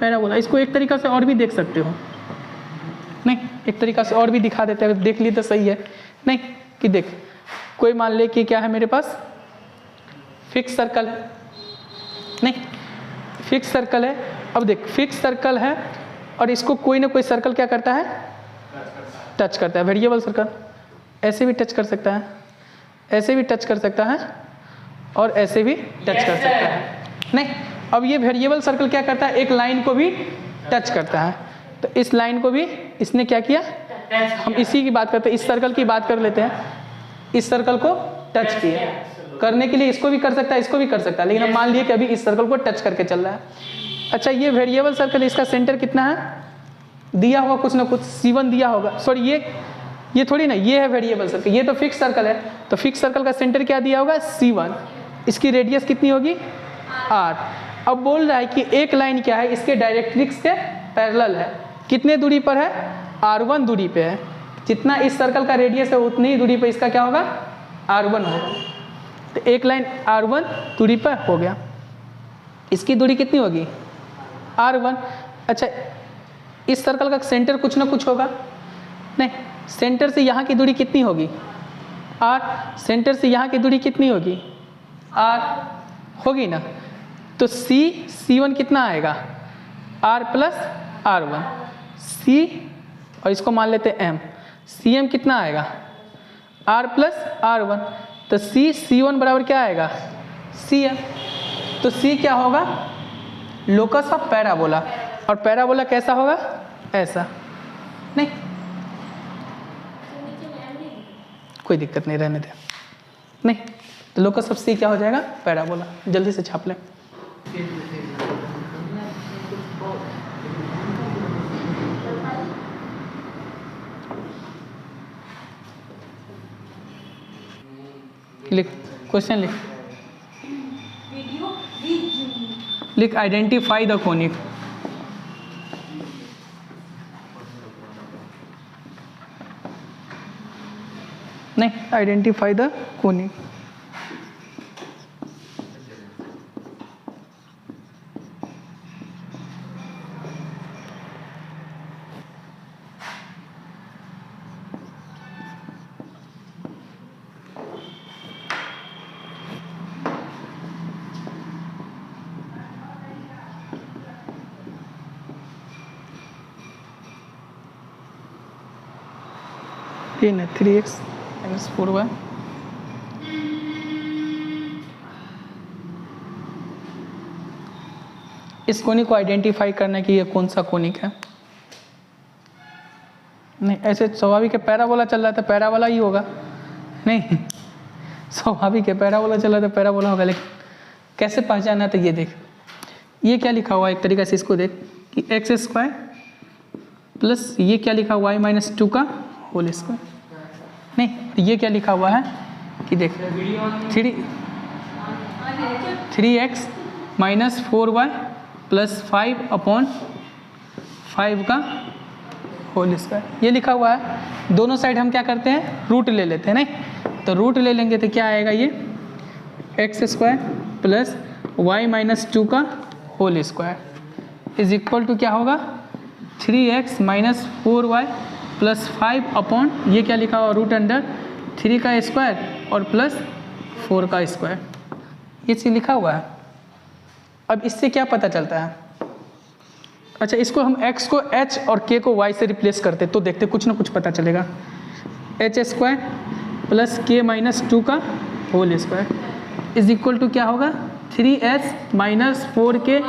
पैराबोला। इसको एक तरीका से और भी देख सकते हो, नहीं, एक तरीका से और भी दिखा देते हैं, देख ली तो सही है। नहीं कि देख कोई मान ले कि क्या है मेरे पास, फिक्स सर्कल है, नहीं, फिक्स सर्कल है। अब देख फिक्स सर्कल है और इसको कोई ना कोई सर्कल क्या करता है, टच करता है। वेरिएबल सर्कल ऐसे भी टच कर सकता है, ऐसे भी टच कर सकता है, और ऐसे भी टच कर सकता है। नहीं, अब ये वेरिएबल सर्कल क्या करता है, एक लाइन को भी टच करता है, तो इस लाइन को भी इसने क्या किया, हम इसी की बात करते हैं, इस सर्कल की बात कर लेते हैं, इस सर्कल को टच किया। करने के लिए इसको भी कर सकता है, इसको भी कर सकता है, लेकिन हम मान लिए कि अभी इस सर्कल को टच करके चल रहा है। अच्छा, ये वेरिएबल सर्कल, इसका सेंटर कितना है, दिया होगा कुछ ना कुछ, C1 दिया होगा, सॉरी ये थोड़ी ना, ये है वेरिएबल सर्कल, ये तो फिक्स सर्कल है, तो फिक्स सर्कल का सेंटर क्या दिया होगा, C1। इसकी रेडियस कितनी होगी, R। अब बोल रहा है कि एक लाइन क्या है, इसके डायरेक्ट्रिक्स के पैरेलल है, कितने दूरी पर है, R1 दूरी पे है, जितना इस सर्कल का रेडियस है उतनी ही दूरी पे इसका क्या होगा, R1 होगा। तो एक लाइन R1 दूरी पर हो गया, इसकी दूरी कितनी होगी, R1। अच्छा, इस सर्कल का सेंटर कुछ ना कुछ होगा, नहीं, सेंटर से यहाँ की दूरी कितनी होगी, R। सेंटर से यहाँ की दूरी कितनी होगी, R होगी ना, तो C1 कितना आएगा, R प्लस R1, C और इसको मान लेते हैं M, CM कितना आएगा, R प्लस R1, तो C1 बराबर क्या आएगा, CM। तो C क्या होगा, लोकस ऑफ पैराबोला, और पैराबोला कैसा होगा, ऐसा, नहीं कोई दिक्कत नहीं, रहने दे, नहीं, तो लोकस ऑफ C क्या हो जाएगा, पैराबोला। जल्दी से छाप लें। लिख, क्वेश्चन लिख, लिख आइडेंटिफाई द कोनिक। नहीं, आइडेंटिफाई द कोनिक। ये ना 3x माइनस 4y, इस कोनिक को आइडेंटिफाई करना है कि ये कौन सा कोनिक है। नहीं, ऐसे स्वाभाविक है, पैराबोला चल रहा था, पैराबोला ही होगा, नहीं स्वाभाविक है, पैराबोला चल रहा था, पैराबोला होगा, लेकिन कैसे पहचाना, तो ये देख, ये क्या लिखा हुआ है, एक तरीके से इसको देख कि x² प्लस ये क्या लिखा हुआ है, -2 का होल स्क्वायर। नहीं, ये क्या लिखा हुआ है कि देख 3x माइनस 4y प्लस 5/5 का होल स्क्वायर, ये लिखा हुआ है। दोनों साइड हम क्या करते हैं, रूट ले लेते हैं, नहीं तो रूट ले लेंगे तो क्या आएगा, ये x² प्लस y माइनस 2 का whole square is equal to क्या होगा, 3x माइनस 4y प्लस 5 ये क्या लिखा हुआ, √3 का स्क्वायर और प्लस 4 का स्क्वायर, ये चीज़ लिखा हुआ है। अब इससे क्या पता चलता है, अच्छा इसको हम x को h और k को y से रिप्लेस करते तो देखते कुछ ना कुछ पता चलेगा। h² प्लस k माइनस 2 का whole square is equal to क्या होगा, 3h minus 4k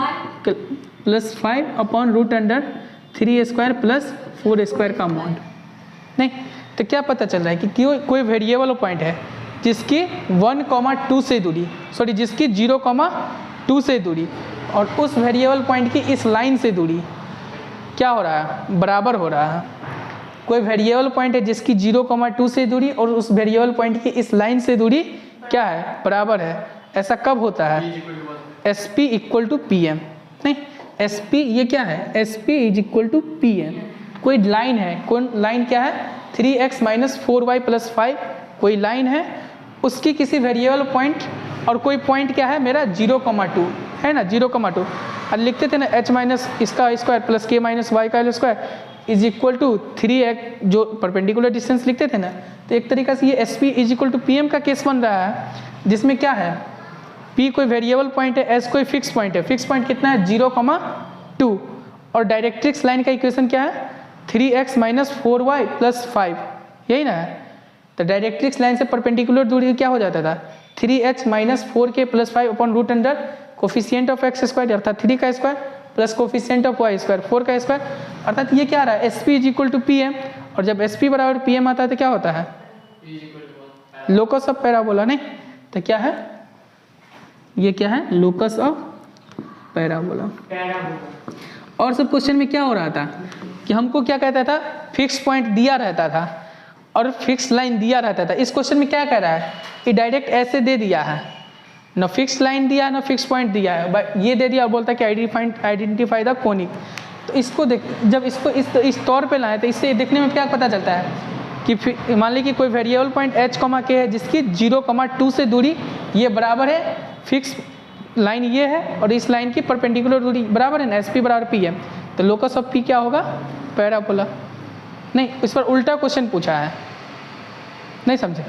plus 5/√3 square plus 4 square का अमाउंट। नहीं तो क्या पता चल रहा है कि कोई वेरिएबल पॉइंट है जिसकी 1,2 से दूरी, सॉरी जिसकी 0,2 से दूरी, और उस वेरिएबल पॉइंट की इस लाइन से दूरी क्या हो रहा है, बराबर हो रहा है। कोई वेरिएबल पॉइंट है जिसकी 0,2 से दूरी और उस वेरिएबल पॉइंट की इस लाइन से दूरी क्या है, बराबर है। ऐसा कब होता है, SP इक्वल टू PM। नहीं, SP ये क्या है, SP is equal to PM। कोई लाइन है, कौन लाइन क्या है, 3x माइनस 4y प्लस 5 कोई लाइन है, उसकी किसी वेरिएबल पॉइंट, और कोई पॉइंट क्या है मेरा 0,2 है ना, 0,2, और लिखते थे ना h माइनस इसका square plus k minus y का square is equal to 3x, जो परपेंडिकुलर डिस्टेंस लिखते थे ना। तो एक तरीका से ये SP is equal to PM का केस बन रहा है, जिसमें क्या है, P कोई वेरिएबल पॉइंट है, S कोई फिक्स पॉइंट है। फिक्स पॉइंट कितना है, 0,2, और डायरेक्ट्रिक्स लाइन का इक्वेशन क्या है, 3x माइनस 4y प्लस 5, यही ना है। तो डायरेक्ट्रिक्स लाइन से परपेंडिकुलर दूरी क्या हो जाता था, 3h minus 4k plus 5 upon √, coefficient of x square अर्थात 3 का square plus coefficient of y square 4 का स्क्वायर, अर्थात ये क्या आ रहा है S P is equal to P M, और जब एस पी बराबर पी एम आता है तो क्या होता है लोकस ऑफ पैराबोला, नहीं तो क्या है ये क्या है लोकस ऑफ पैराबोला। और सब क्वेश्चन में क्या हो रहा था कि हमको क्या कहता था फिक्स पॉइंट दिया रहता था और फिक्स लाइन दिया रहता था। इस क्वेश्चन में क्या कह रहा है कि डायरेक्ट ऐसे दे दिया है, ना फिक्स लाइन दिया है ना फिक्स पॉइंट दिया है, ये दे दिया और बोलता है कि आइडेंटिफाई द कोनिक। तो इसको देख जब इसको इस तौर पे लाए तो इससे देखने में क्या पता चलता है कि मान लीजिए कि कोई वेरिएबल पॉइंट h, के है जिसकी 0,2 से दूरी ये बराबर है फिक्स लाइन ये है और इस लाइन की परपेंडिकुलर दूरी बराबर है ना, एस पी बराबर पी है, तो लोकस ऑफ पी क्या होगा पैराबोला। नहीं, इस पर उल्टा क्वेश्चन पूछा है, नहीं समझे।